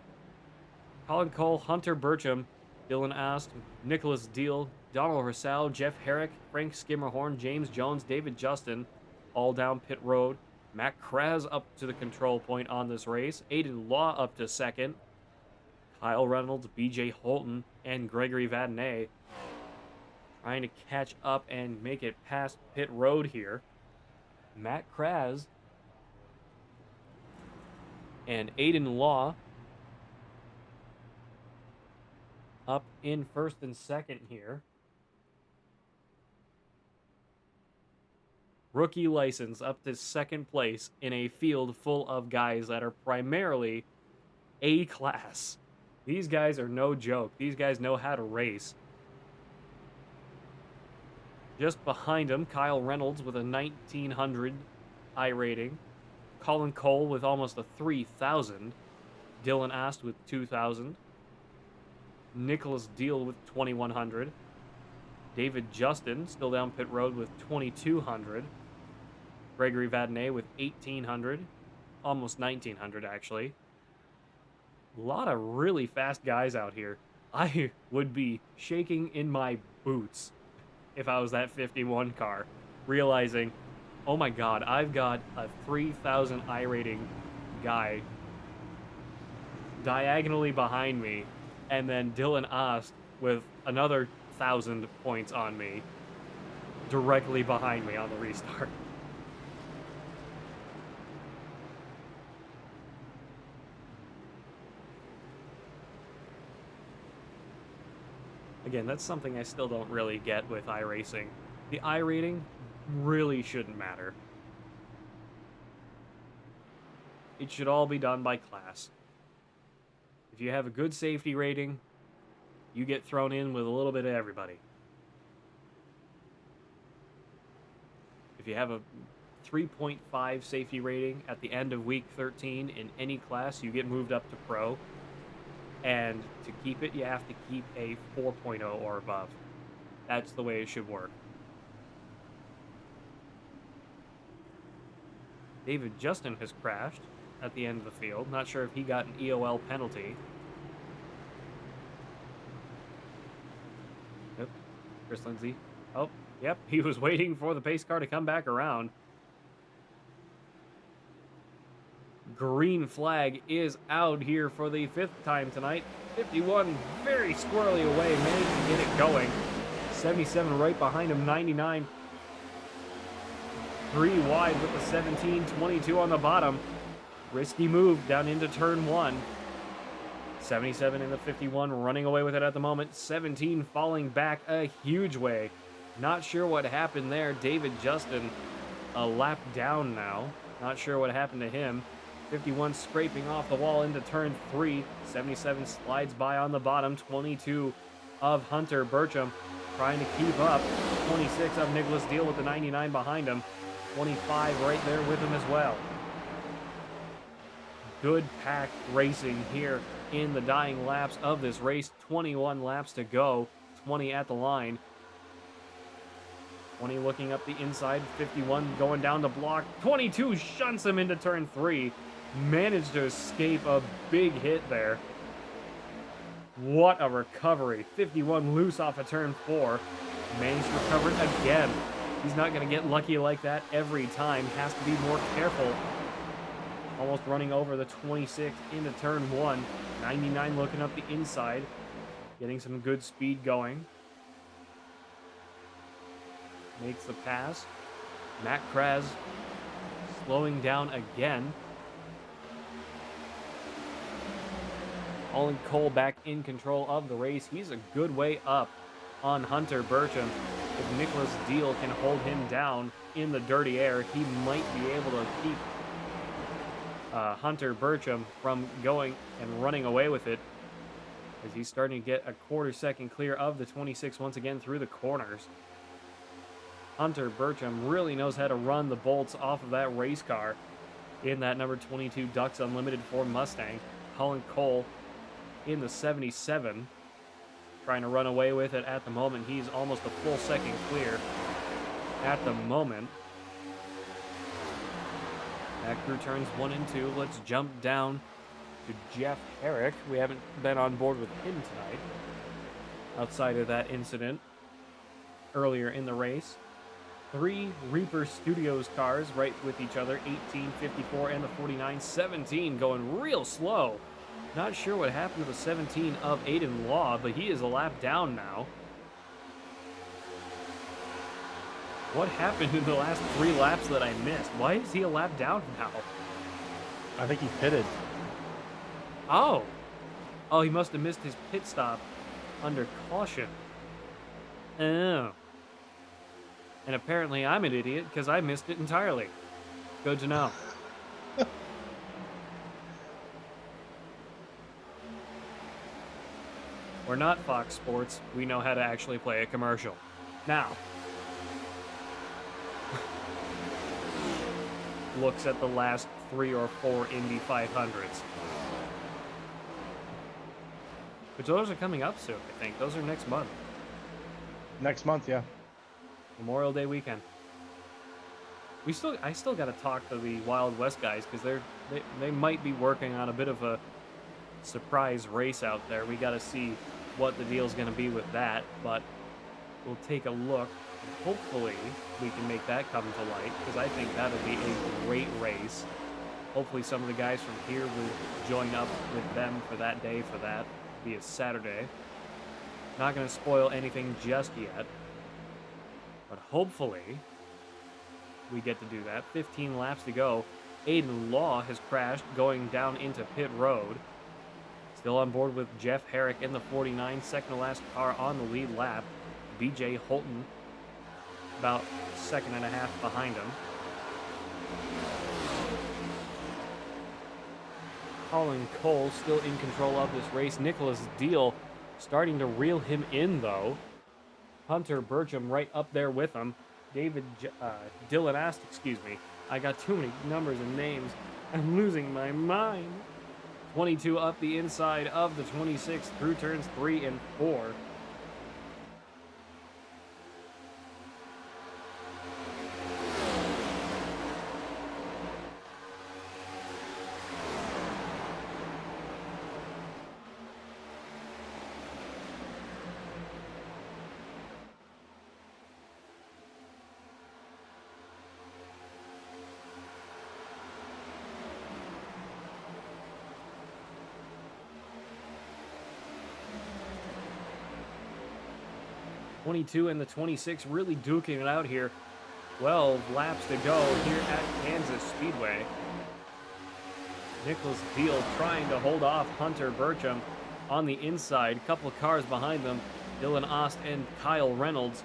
Cole, Hunter Burcham, Dylan Ast, Nicholas Deal, Donald Rosal, Jeff Herrick, Frank Skimmerhorn, James Jones, David Justin, all down pit road. Matt Kraz up to the control point on this race. Aiden Law up to 2nd. Kyle Reynolds, BJ Holton, and Gregory Vadnais trying to catch up and make it past pit road here. Matt Kraz and Aiden Law up in 1st and 2nd here. Rookie license up to 2nd place in a field full of guys that are primarily A class. These guys are no joke. These guys know how to race. Just behind him, Kyle Reynolds with a 1900 I rating. Colin Cole with almost a 3000. Dylan Ast with 2000. Nicholas Deal with 2100. David Justin still down pit road with 2200. Gregory Vadnais with 1800. Almost 1900 actually. A lot of really fast guys out here. I would be shaking in my boots if I was that 51 car, realizing, oh my god, I've got a 3000 I rating guy diagonally behind me, and then Dylan Ast with another 1000 points on me directly behind me on the restart. Again, that's something I still don't really get with iRacing. The I rating really shouldn't matter. It should all be done by class. If you have a good safety rating, you get thrown in with a little bit of everybody. If you have a 3.5 safety rating at the end of week 13 in any class, you get moved up to pro. And to keep it, you have to keep a 4.0 or above. That's the way it should work. David Justin has crashed at the end of the field. Not sure if he got an EOL penalty. Yep. Chris Lindsay Oh, yep, he was waiting for the pace car to come back around. Green flag is out here for the 5th time tonight. 51 very squirrely away, managed to get it going. 77 right behind him, 99. 3 wide with the 17, 22 on the bottom. Risky move down into turn 1. 77 in the 51 running away with it at the moment. 17 falling back a huge way. Not sure what happened there. David Justin a lap down now. Not sure what happened to him. 51 scraping off the wall into turn 3. 77 slides by on the bottom. 22 of Hunter Burcham trying to keep up. 26 of Nicholas Deal with the 99 behind him. 25 right there with him as well. Good pack racing here in the dying laps of this race. 21 laps to go. 20 at the line. 20 looking up the inside. 51 going down the block. 22 shunts him into turn 3. Managed to escape a big hit there. What a recovery. 51 loose off of turn 4. Managed to recover it again. He's not going to get lucky like that every time. Has to be more careful. Almost running over the 26 into turn 1. 99 looking up the inside. Getting some good speed going. Makes the pass. Matt Kraz slowing down again. Colin Cole back in control of the race. He's a good way up on Hunter Burcham. If Nicholas Deal can hold him down in the dirty air, he might be able to keep Hunter Burcham from going and running away with it, as he's starting to get a quarter second clear of the 26 once again through the corners. Hunter Burcham really knows how to run the bolts off of that race car in that number 22 Ducks Unlimited Ford Mustang. Colin Cole in the 77 trying to run away with it at the moment. He's almost a full second clear at the moment. Back through turns 1 and 2. Let's jump down to Jeff Herrick. We haven't been on board with him tonight outside of that incident earlier in the race. 3 Reaper Studios cars right with each other. 18, 54, and the 49. 17 going real slow. Not sure what happened to the 17 of Aiden Law, but he is a lap down now. What happened in the last 3 laps that I missed? Why is he a lap down now? I think he pitted. Oh. Oh, he must have missed his pit stop under caution. Oh. And apparently I'm an idiot because I missed it entirely. Good to know. We're not Fox Sports. We know how to actually play a commercial. Now, looks at the last 3 or 4 Indy 500s. But those are coming up soon, I think. Those are next month. Next month, yeah. Memorial Day weekend. I still got to talk to the Wild West guys because they might be working on a bit of a surprise race out there. We got to see what the deal's going to be with that, but we'll take a look. Hopefully we can make that come to light, because I think that'll be a great race. Hopefully some of the guys from here will join up with them for that day. For that, it'll be a Saturday. Not going to spoil anything just yet, but hopefully we get to do that. 15 laps to go. Aiden Law has crashed going down into pit road. Still on board with Jeff Herrick in the 49, second to last car on the lead lap. BJ Holton about 1.5 seconds behind him. Colin Cole still in control of this race. Nicholas Deal starting to reel him in, though. Hunter Burcham right up there with him. Dylan Ast, excuse me. I got too many numbers and names. I'm losing my mind. 22 up the inside of the 26 through turns 3 and 4. 22 and the 26 really duking it out here. 12 laps to go here at Kansas Speedway. Nicholas Deal trying to hold off Hunter Burcham on the inside. Couple cars behind them. Dylan Ost and Kyle Reynolds.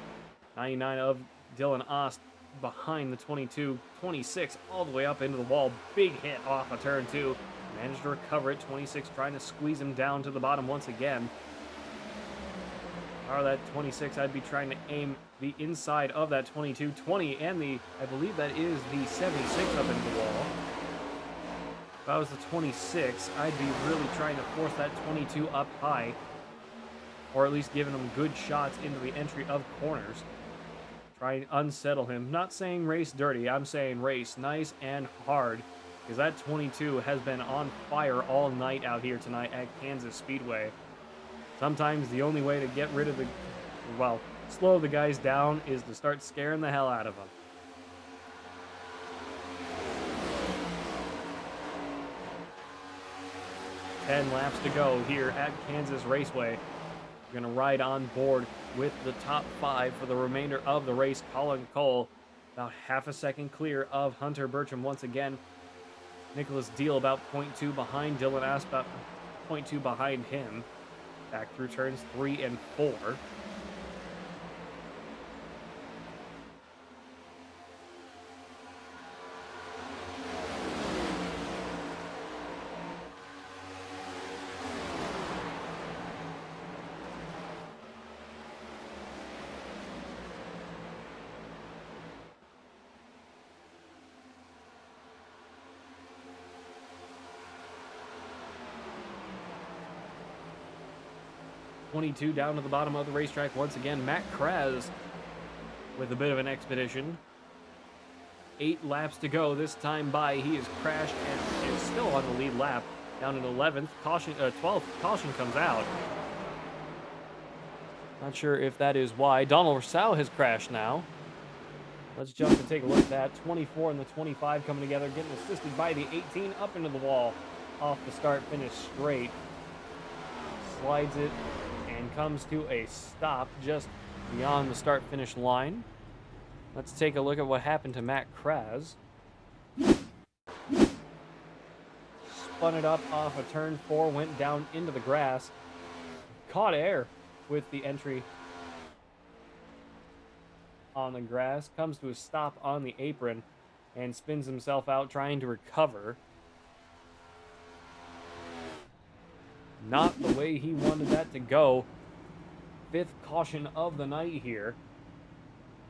99 of Dylan Ost behind the 22. 26 all the way up into the wall. Big hit off of turn 2. Managed to recover it. 26 trying to squeeze him down to the bottom once again. Or that 26, I'd be trying to aim the inside of that 22. 20 and the, I believe that is the 76 up into the wall. If I was the 26, I'd be really trying to force that 22 up high. Or at least giving him good shots into the entry of corners. Try and unsettle him. Not saying race dirty, I'm saying race nice and hard. Because that 22 has been on fire all night out here tonight at Kansas Speedway. Sometimes the only way to get rid of the, well, slow the guys down is to start scaring the hell out of them. Ten laps to go here at Kansas Raceway. We're going to ride on board with the top 5 for the remainder of the race. Colin Cole about half a second clear of Hunter Burcham once again. Nicholas Deal about 0.2 behind. Dylan Ask about 0.2 behind him. Back through turns 3 and 4. .22 down to the bottom of the racetrack once again. Matt Kraz with a bit of an expedition. 8 laps to go. This time by, he has crashed and is still on the lead lap. Down in 11th, caution, 12th, caution comes out. Not sure if that is why. Donald Rousseau has crashed now. Let's jump and take a look at that. 24 and the 25 coming together, getting assisted by the 18 up into the wall. Off the start, finish straight. Slides it and comes to a stop just beyond the start-finish line. Let's take a look at what happened to Matt Kraz. Spun it up off of turn 4, went down into the grass. Caught air with the entry on the grass. Comes to a stop on the apron and spins himself out trying to recover. Not the way he wanted that to go. 5th caution of the night here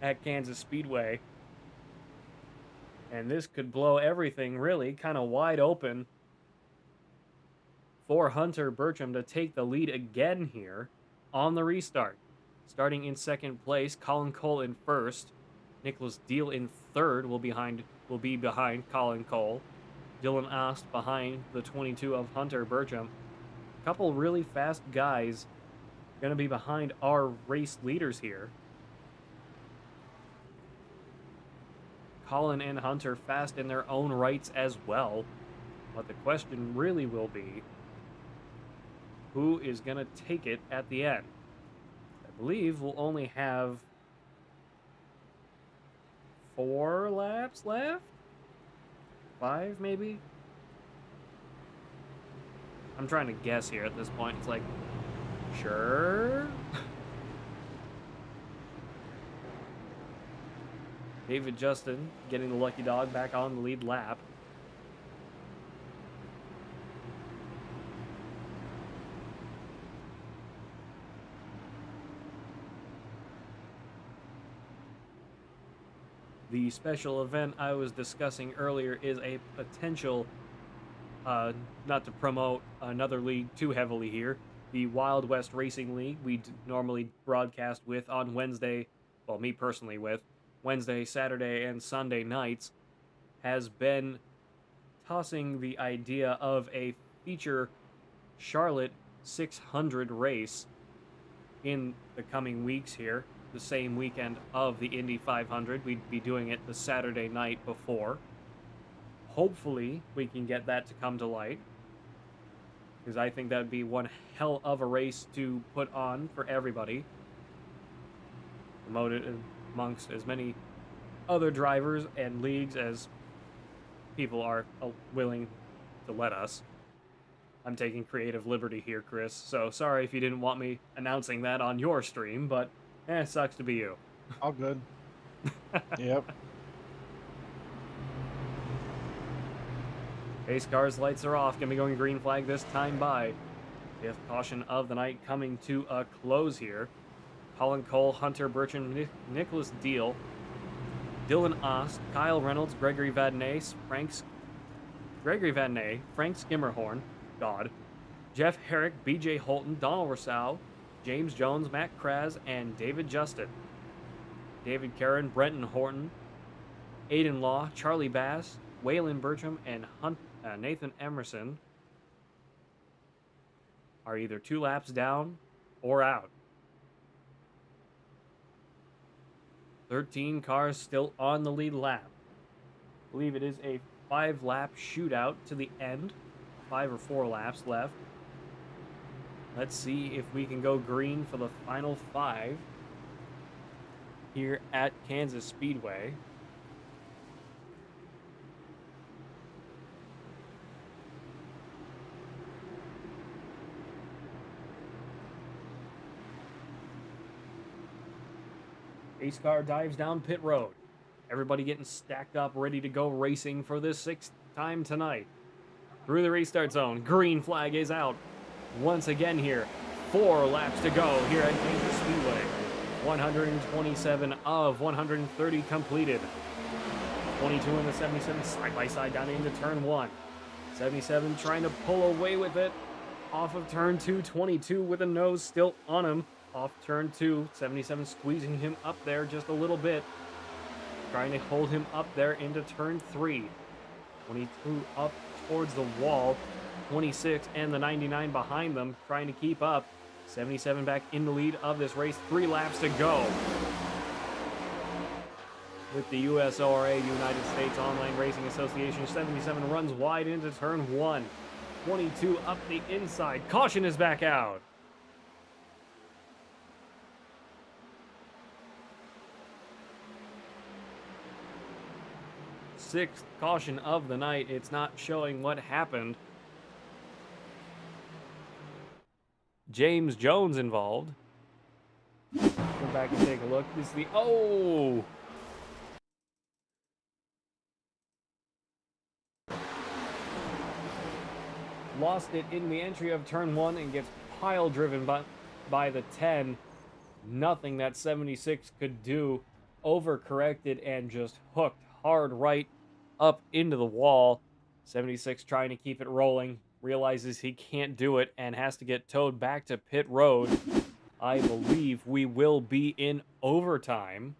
at Kansas Speedway. And this could blow everything really kind of wide open for Hunter Burcham to take the lead again here on the restart. Starting in 2nd place, Colin Cole in 1st. Nicholas Deal in 3rd will be behind Colin Cole. Dylan Ost behind the 22 of Hunter Burcham. Couple really fast guys going to be behind our race leaders here. Colin and Hunter fast in their own rights as well. But the question really will be, who is going to take it at the end? I believe we'll only have 4 laps left? 5 maybe? I'm trying to guess here at this point. It's like, sure. David Justin getting the lucky dog back on the lead lap. The special event I was discussing earlier is a potential, not to promote another league too heavily here, the Wild West Racing League we normally broadcast with on Wednesday, well, me personally with, Wednesday, Saturday, and Sunday nights, has been tossing the idea of a feature Charlotte 600 race in the coming weeks here. The same weekend of the Indy 500. We'd be doing it the Saturday night before. Hopefully, we can get that to come to light, because I think that'd be one hell of a race to put on for everybody. promoted amongst as many other drivers and leagues as people are willing to let us. I'm taking creative liberty here, Chris, so sorry if you didn't want me announcing that on your stream, but it sucks to be you. All good. Yep. Pace car's lights are off. Gonna be going green flag this time by. Fifth caution of the night coming to a close here. Colin Cole, Hunter Bertrand, Nicholas Deal, Dylan Ost, Kyle Reynolds, Gregory Vadnais, Frank Skimmerhorn, God, Jeff Herrick, BJ Holton, Donald Rousseau, James Jones, Matt Kraz, and David Justin. David Karen, Brenton Horton, Aiden Law, Charlie Bass, Waylon Bertram, and Nathan Emerson are either 2 laps down or out. 13 cars still on the lead lap. I believe it is a 5-lap shootout to the end. 5 or 4 laps left. Let's see if we can go green for the final 5 here at Kansas Speedway. Pace car dives down pit road. Everybody getting stacked up, ready to go racing for this 6th time tonight. Through the restart zone, green flag is out. Once again here, 4 laps to go here at Kansas Speedway. 127 of 130 completed. 22 in the 77 side by side down into turn 1. 77 trying to pull away with it off of turn 2. 22 with a nose still on him. Off turn 2, 77 squeezing him up there just a little bit. Trying to hold him up there into turn 3. 22 up towards the wall. 26 and the 99 behind them trying to keep up. 77 back in the lead of this race. 3 laps to go. With the USORA, United States Online Racing Association, 77 runs wide into turn 1. 22 up the inside. Caution is back out. 6th caution of the night. It's not showing what happened. James Jones involved. Go back and take a look. This is the... Oh! Lost it in the entry of turn 1 and gets pile driven by the 10. Nothing that 76 could do. Overcorrected and just hooked hard right up into the wall. 76 trying to keep it rolling, realizes he can't do it and has to get towed back to pit road. I believe we will be in overtime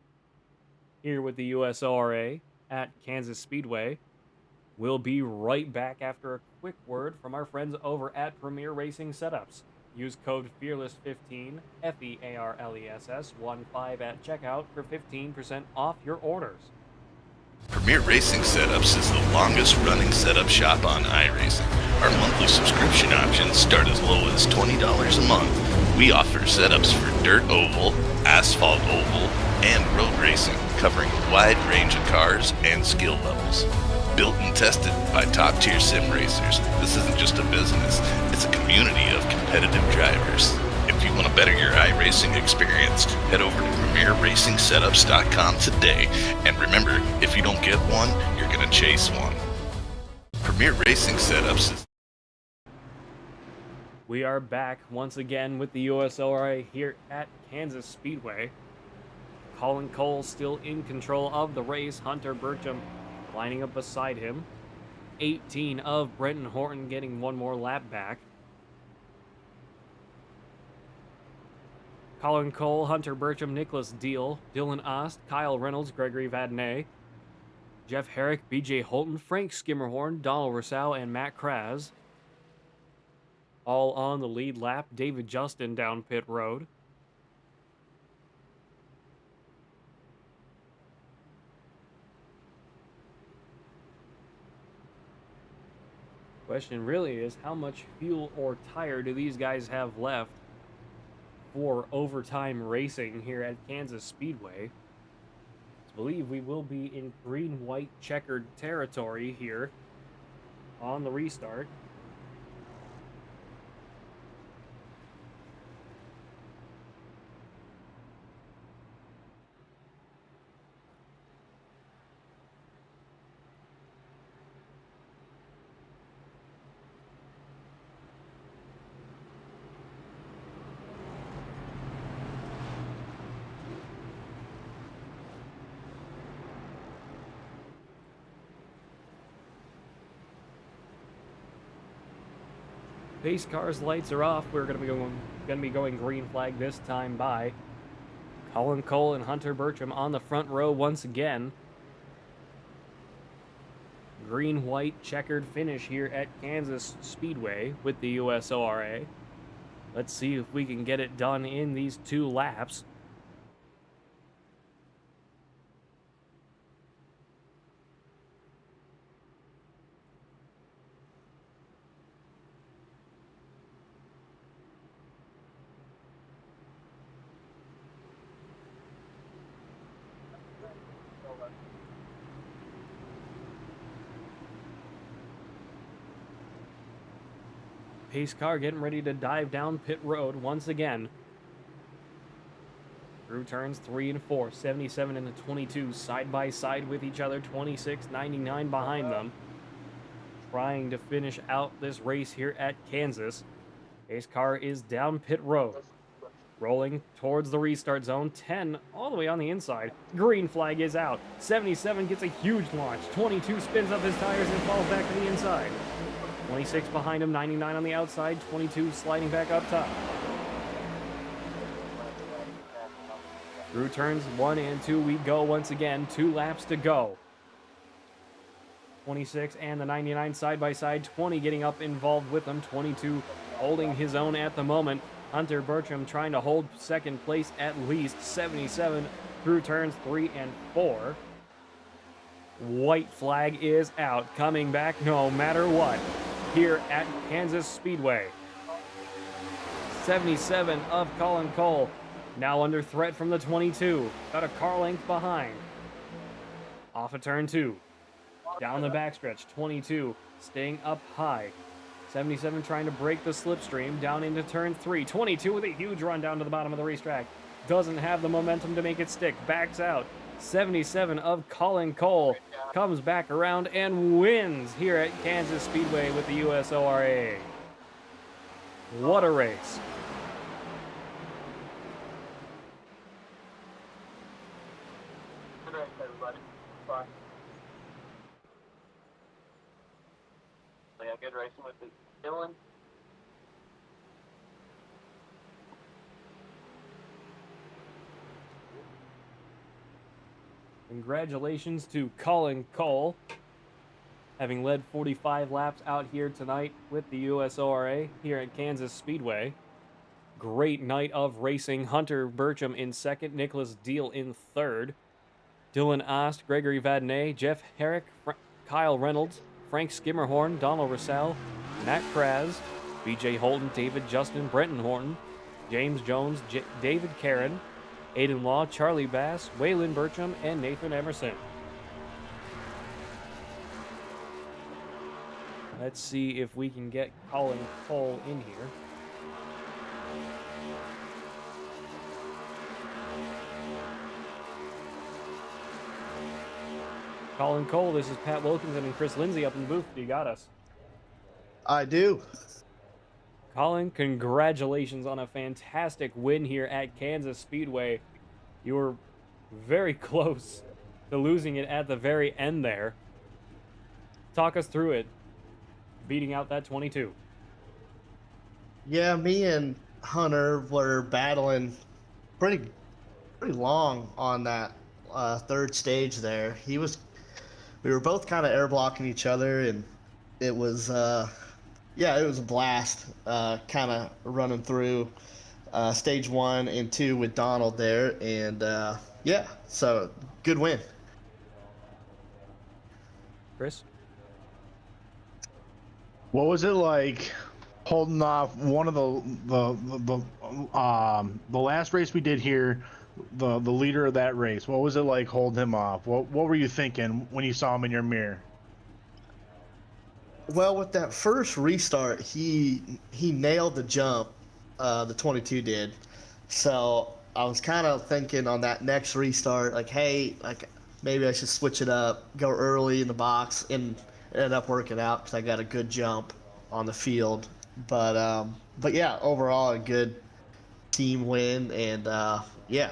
here with the USORA at Kansas Speedway. We'll be right back after a quick word from our friends over at Premier Racing Setups. Use code FEARLESS15, FEARLESS 15 at checkout for 15% off your orders. Premier Racing Setups is the longest running setup shop on iRacing. Our monthly subscription options start as low as $20 a month. We offer setups for dirt oval, asphalt oval, and road racing, covering a wide range of cars and skill levels. Built and tested by top-tier sim racers, this isn't just a business, it's a community of competitive drivers. If you want to better your iRacing experience, head over to PremierRacingSetups.com today. And remember, if you don't get one, you're going to chase one. Premier Racing Setups is... We are back once again with the USORA here at Kansas Speedway. Colin Cole still in control of the race. Hunter Bertram lining up beside him. 18 of Brenton Horton getting one more lap back. Colin Cole, Hunter Bertram, Nicholas Deal, Dylan Ost, Kyle Reynolds, Gregory Vadnais, Jeff Herrick, BJ Holton, Frank Skimmerhorn, Donald Rousseau, and Matt Kraz. All on the lead lap. David Justin down pit road. Question really is, how much fuel or tire do these guys have left for overtime racing here at Kansas Speedway. I believe we will be in green-white checkered territory here on the restart. Pace car's lights are off. We're going to be going green flag this time by Colin Cole and Hunter Bertram on the front row once again. Green-white checkered finish here at Kansas Speedway with the USORA. Let's see if we can get it done in these 2 laps. Pace car getting ready to dive down pit road once again. Through turns 3 and 4, 77 and the 22 side by side with each other, 26, 99 behind them. Trying to finish out this race here at Kansas. Pace car is down pit road. Rolling towards the restart zone, 10 all the way on the inside. Green flag is out. 77 gets a huge launch. 22 spins up his tires and falls back to the inside. 26 behind him, 99 on the outside, 22 sliding back up top. Through turns 1 and 2 we go once again, 2 laps to go. 26 and the 99 side by side, 20 getting up involved with them, 22 holding his own at the moment. Hunter Bertram trying to hold second place at least, 77 through turns 3 and 4. White flag is out, coming back no matter what here at Kansas Speedway. 77 of Colin Cole, now under threat from the 22, got a car length behind. Off of turn 2, down the backstretch, 22 staying up high. 77 trying to break the slipstream down into turn 3. 22 with a huge run down to the bottom of the racetrack. Doesn't have the momentum to make it stick. Backs out. 77 of Colin Cole comes back around and wins here at Kansas Speedway with the USORA. What a race. Good race, everybody. Bye. So yeah, good racing with Dylan. Congratulations to Colin Cole, having led 45 laps out here tonight with the USORA here at Kansas Speedway. Great night of racing. Hunter Bertram in second, Nicholas Deal in third. Dylan Ost, Gregory Vadnais, Jeff Herrick, Kyle Reynolds, Frank Skimmerhorn, Donald Russell, Matt Kraz, BJ Holton, David Justin, Brenton Horton, James Jones, David Karen, Aiden Law, Charlie Bass, Waylon Bertram, and Nathan Emerson. Let's see if we can get Colin Cole in here. Colin Cole, this is Pat Wilkinson and Chris Lindsay up in the booth. You got us. I do. Colin, congratulations on a fantastic win here at Kansas Speedway. You were very close to losing it at the very end there. Talk us through it, beating out that 22. Yeah, me and Hunter were battling pretty long on that third stage there. We were both kind of air blocking each other, and it was it was a blast kind of running through stage 1 and 2 with Donald there, and so good win. Chris? What was it like holding off one of the last race we did here, the leader of that race. What was it like holding him off? What were you thinking when you saw him in your mirror? Well, with that first restart, he nailed the jump. The 22 did. So I was kind of thinking on that next restart, like, hey, like maybe I should switch it up, go early in the box, and it ended up working out because I got a good jump on the field. But yeah, overall a good team win, and yeah.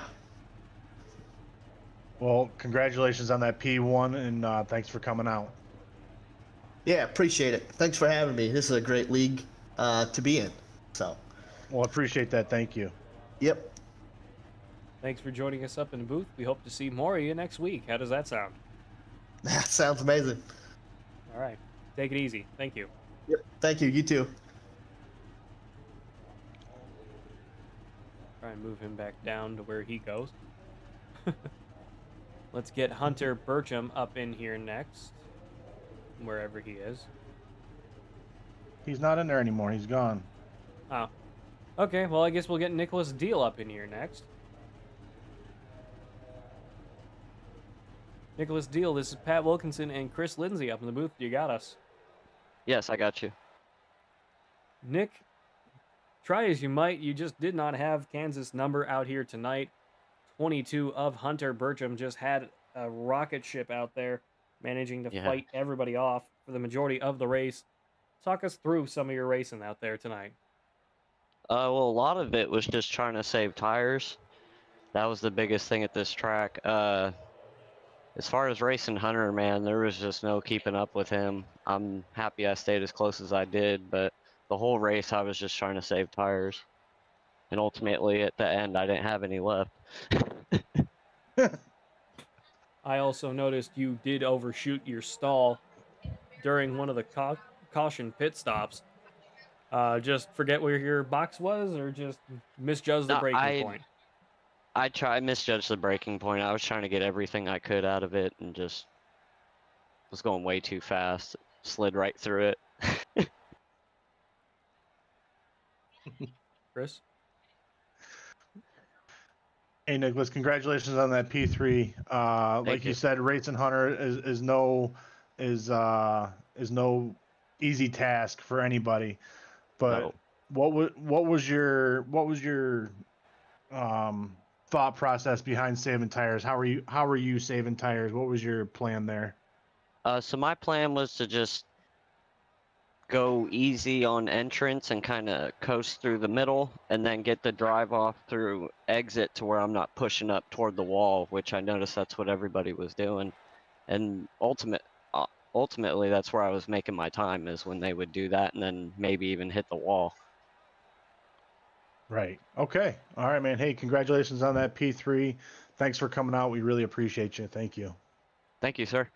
Well, congratulations on that P1, and thanks for coming out. Yeah, appreciate it. Thanks for having me. This is a great league to be in. So. Well, I appreciate that. Thank you. Yep. Thanks for joining us up in the booth. We hope to see more of you next week. How does that sound? That sounds amazing. All right. Take it easy. Thank you. Yep. Thank you. You too. Try and move him back down to where he goes. Let's get Hunter Burcham up in here next. Wherever he is. He's not in there anymore. He's gone. Oh. Okay, well, I guess we'll get Nicholas Deal up in here next. Nicholas Deal, this is Pat Wilkinson and Chris Lindsay up in the booth. You got us. Yes, I got you. Nick, try as you might, you just did not have Kansas number out here tonight. 22 of Hunter Burcham just had a rocket ship out there, managing to fight everybody off for the majority of the race. Talk us through some of your racing out there tonight. Well, a lot of it was just trying to save tires. That was the biggest thing at this track. As far as racing Hunter, man, there was just no keeping up with him. I'm happy I stayed as close as I did, but the whole race I was just trying to save tires. And ultimately, at the end, I didn't have any left. I also noticed you did overshoot your stall during one of the caution pit stops. Just forget where your box was, or just misjudge the braking point? I misjudged the braking point. I was trying to get everything I could out of it and just was going way too fast. Slid right through it. Chris? Hey, Nicholas, congratulations on that P3. Like you said, racing Hunter is no easy task for anybody. But what was your thought process behind saving tires? How were you saving tires? What was your plan there? So my plan was to just go easy on entrance and kind of coast through the middle, and then get the drive off through exit to where I'm not pushing up toward the wall, which I noticed that's what everybody was doing. And ultimately that's where I was making my time, is when they would do that and then maybe even hit the wall. Right. Okay. All right, man. Hey, congratulations on that P3. Thanks for coming out. We really appreciate you. Thank you. Thank you, sir.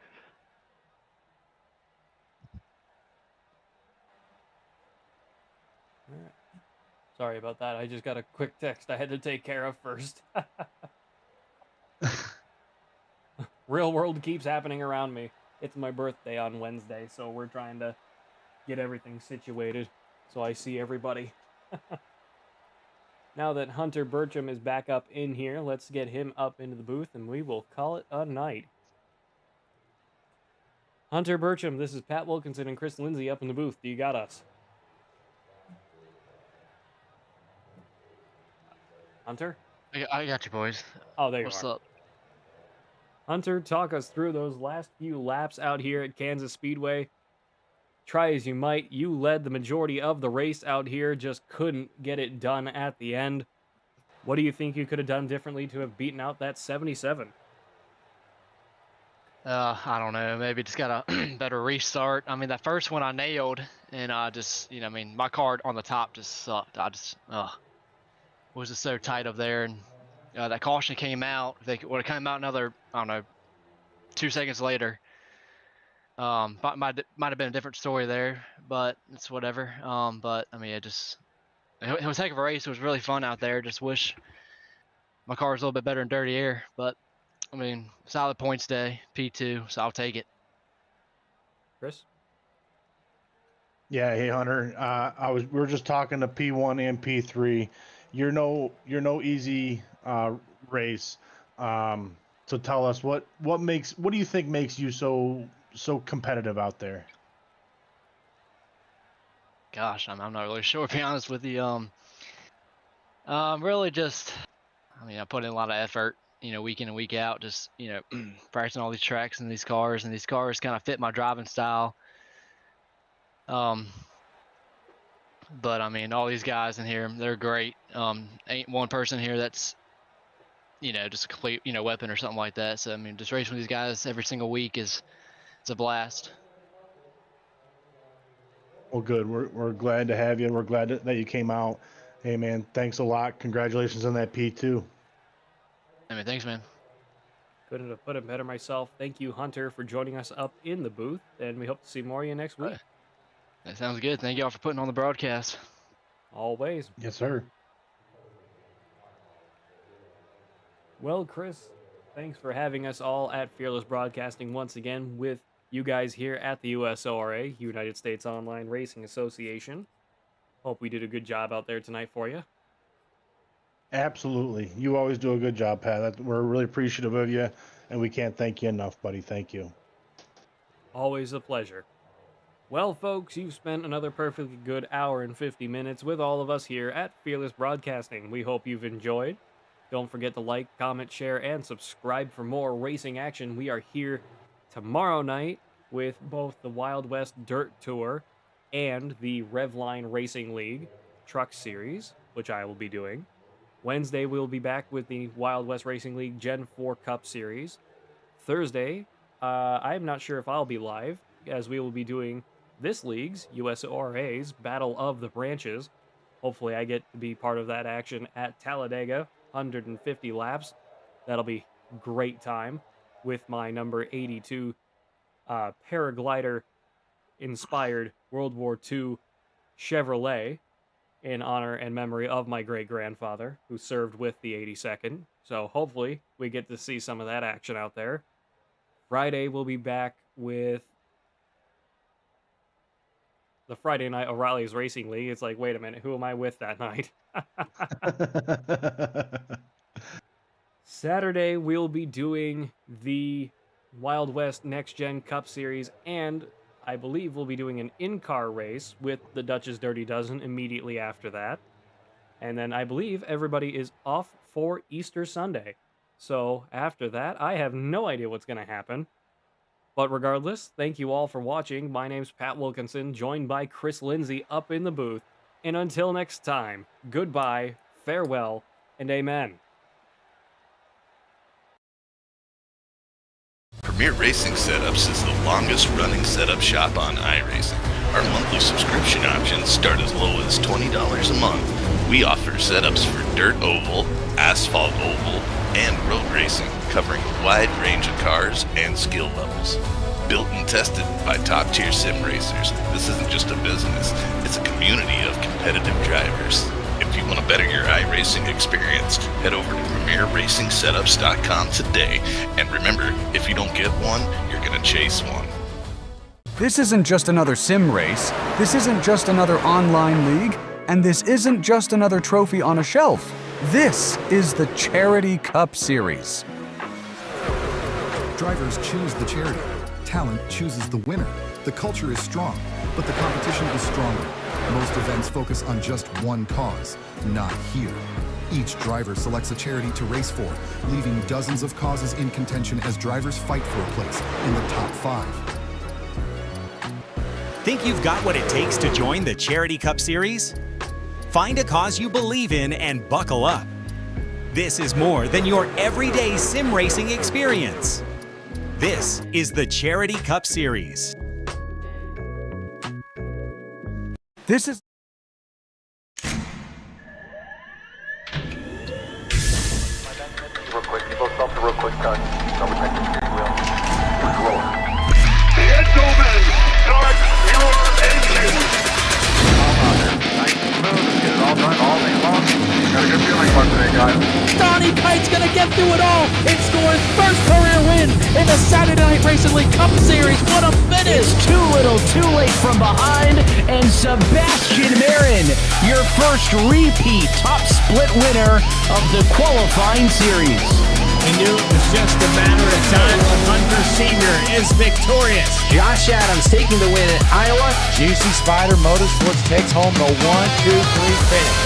All right. Sorry about that. I just got a quick text I had to take care of first. Real world keeps happening around me. It's my birthday on Wednesday, so we're trying to get everything situated so I see everybody. Now that Hunter Burcham is back up in here, let's get him up into the booth and we will call it a night. Hunter Burcham, this is Pat Wilkinson and Chris Lindsay up in the booth. Do you got us? Hunter? I got you, boys. Oh, there you What's are. up? Hunter, talk us through those last few laps out here at Kansas Speedway. Try as you might, you led the majority of the race out here, just couldn't get it done at the end. What do you think you could have done differently to have beaten out that 77? I don't know. Maybe just got a better restart. I mean, that first one I nailed, and I just, my car on the top just sucked. Was just so tight up there, and that caution came out. If they would have come out another, 2 seconds later, might have been a different story there, but it's whatever. But I mean, it was a heck of a race. It was really fun out there. Just wish my car was a little bit better in dirty air, but I mean, solid points day, P2, so I'll take it. Chris? Yeah, hey Hunter. We were just talking to P1 and P3. You're no easy race. So tell us what do you think makes you so competitive out there? Gosh, I'm not really sure, to be honest with you. Really just, I mean, I put in a lot of effort, week in and week out, just, practicing all these tracks and these cars kind of fit my driving style. But I mean, all these guys in here, they're great. Ain't one person here that's, just a complete, weapon or something like that. So, I mean, just racing with these guys every single week it's a blast. Well, good. We're glad to have you. We're glad that you came out. Hey, man, thanks a lot. Congratulations on that P2. I mean, thanks, man. Couldn't have put it better myself. Thank you, Hunter, for joining us up in the booth, and we hope to see more of you next week. That sounds good. Thank y'all for putting on the broadcast. Always. Yes, sir. Well, Chris, thanks for having us all at Fearless Broadcasting once again with you guys here at the USORA, United States Online Racing Association. Hope we did a good job out there tonight for you. Absolutely. You always do a good job, Pat. We're really appreciative of you, and we can't thank you enough, buddy. Thank you. Always a pleasure. Well, folks, you've spent another perfectly good hour and 50 minutes with all of us here at Fearless Broadcasting. We hope you've enjoyed. Don't forget to like, comment, share, and subscribe for more racing action. We are here tomorrow night with both the Wild West Dirt Tour and the Redline Racing League Truck Series, which I will be doing. Wednesday, we'll be back with the Wild West Racing League Gen 4 Cup Series. Thursday, I'm not sure if I'll be live, as we will be doing this league's, USORA's, Battle of the Branches. Hopefully I get to be part of that action at Talladega, 150 laps. That'll be great time with my number 82 paraglider-inspired World War II Chevrolet in honor and memory of my great-grandfather who served with the 82nd. So hopefully we get to see some of that action out there. Friday, we'll be back with the Friday Night O'Reilly's Racing League. It's like, wait a minute, who am I with that night? Saturday, we'll be doing the Wild West Next Gen Cup Series, and I believe we'll be doing an in-car race with the Dutch's Dirty Dozen immediately after that. And then I believe everybody is off for Easter Sunday. So after that, I have no idea what's going to happen. But regardless, thank you all for watching. My name's Pat Wilkinson, joined by Chris Lindsay up in the booth. And until next time, goodbye, farewell, and amen. Premier Racing Setups is the longest running setup shop on iRacing. Our monthly subscription options start as low as $20 a month. We offer setups for dirt oval, asphalt oval, and road racing, covering a wide range of cars and skill levels. Built and tested by top-tier sim racers, this isn't just a business, it's a community of competitive drivers. If you want to better your iRacing experience, head over to PremierRacingSetups.com today. And remember, if you don't get one, you're going to chase one. This isn't just another sim race, this isn't just another online league, and this isn't just another trophy on a shelf. This is the Charity Cup Series. Drivers choose the charity. Talent chooses the winner. The culture is strong, but the competition is stronger. Most events focus on just one cause, not here. Each driver selects a charity to race for, leaving dozens of causes in contention as drivers fight for a place in the top 5. Think you've got what it takes to join the Charity Cup Series? Find a cause you believe in and buckle up. This is more than your everyday sim racing experience. This is the Charity Cup Series. This is... Real quick, you both stop the real quick cut. Double check the steering wheel. Control. Gentlemen, start your engines. Nice and smooth. Get it all done all day long. Got a good feeling about today, guys. Donnie Kite's going to get through it all and score his first career win in the Saturday Night Racing League Cup Series. What a finish! It's too little, too late from behind, and Sebastian Marin, your first repeat top split winner of the qualifying series. We knew it was just a matter of time when Hunter Sr. is victorious. Josh Adams taking the win at Iowa. Juicy Spider Motorsports takes home the 1-2-3 finish.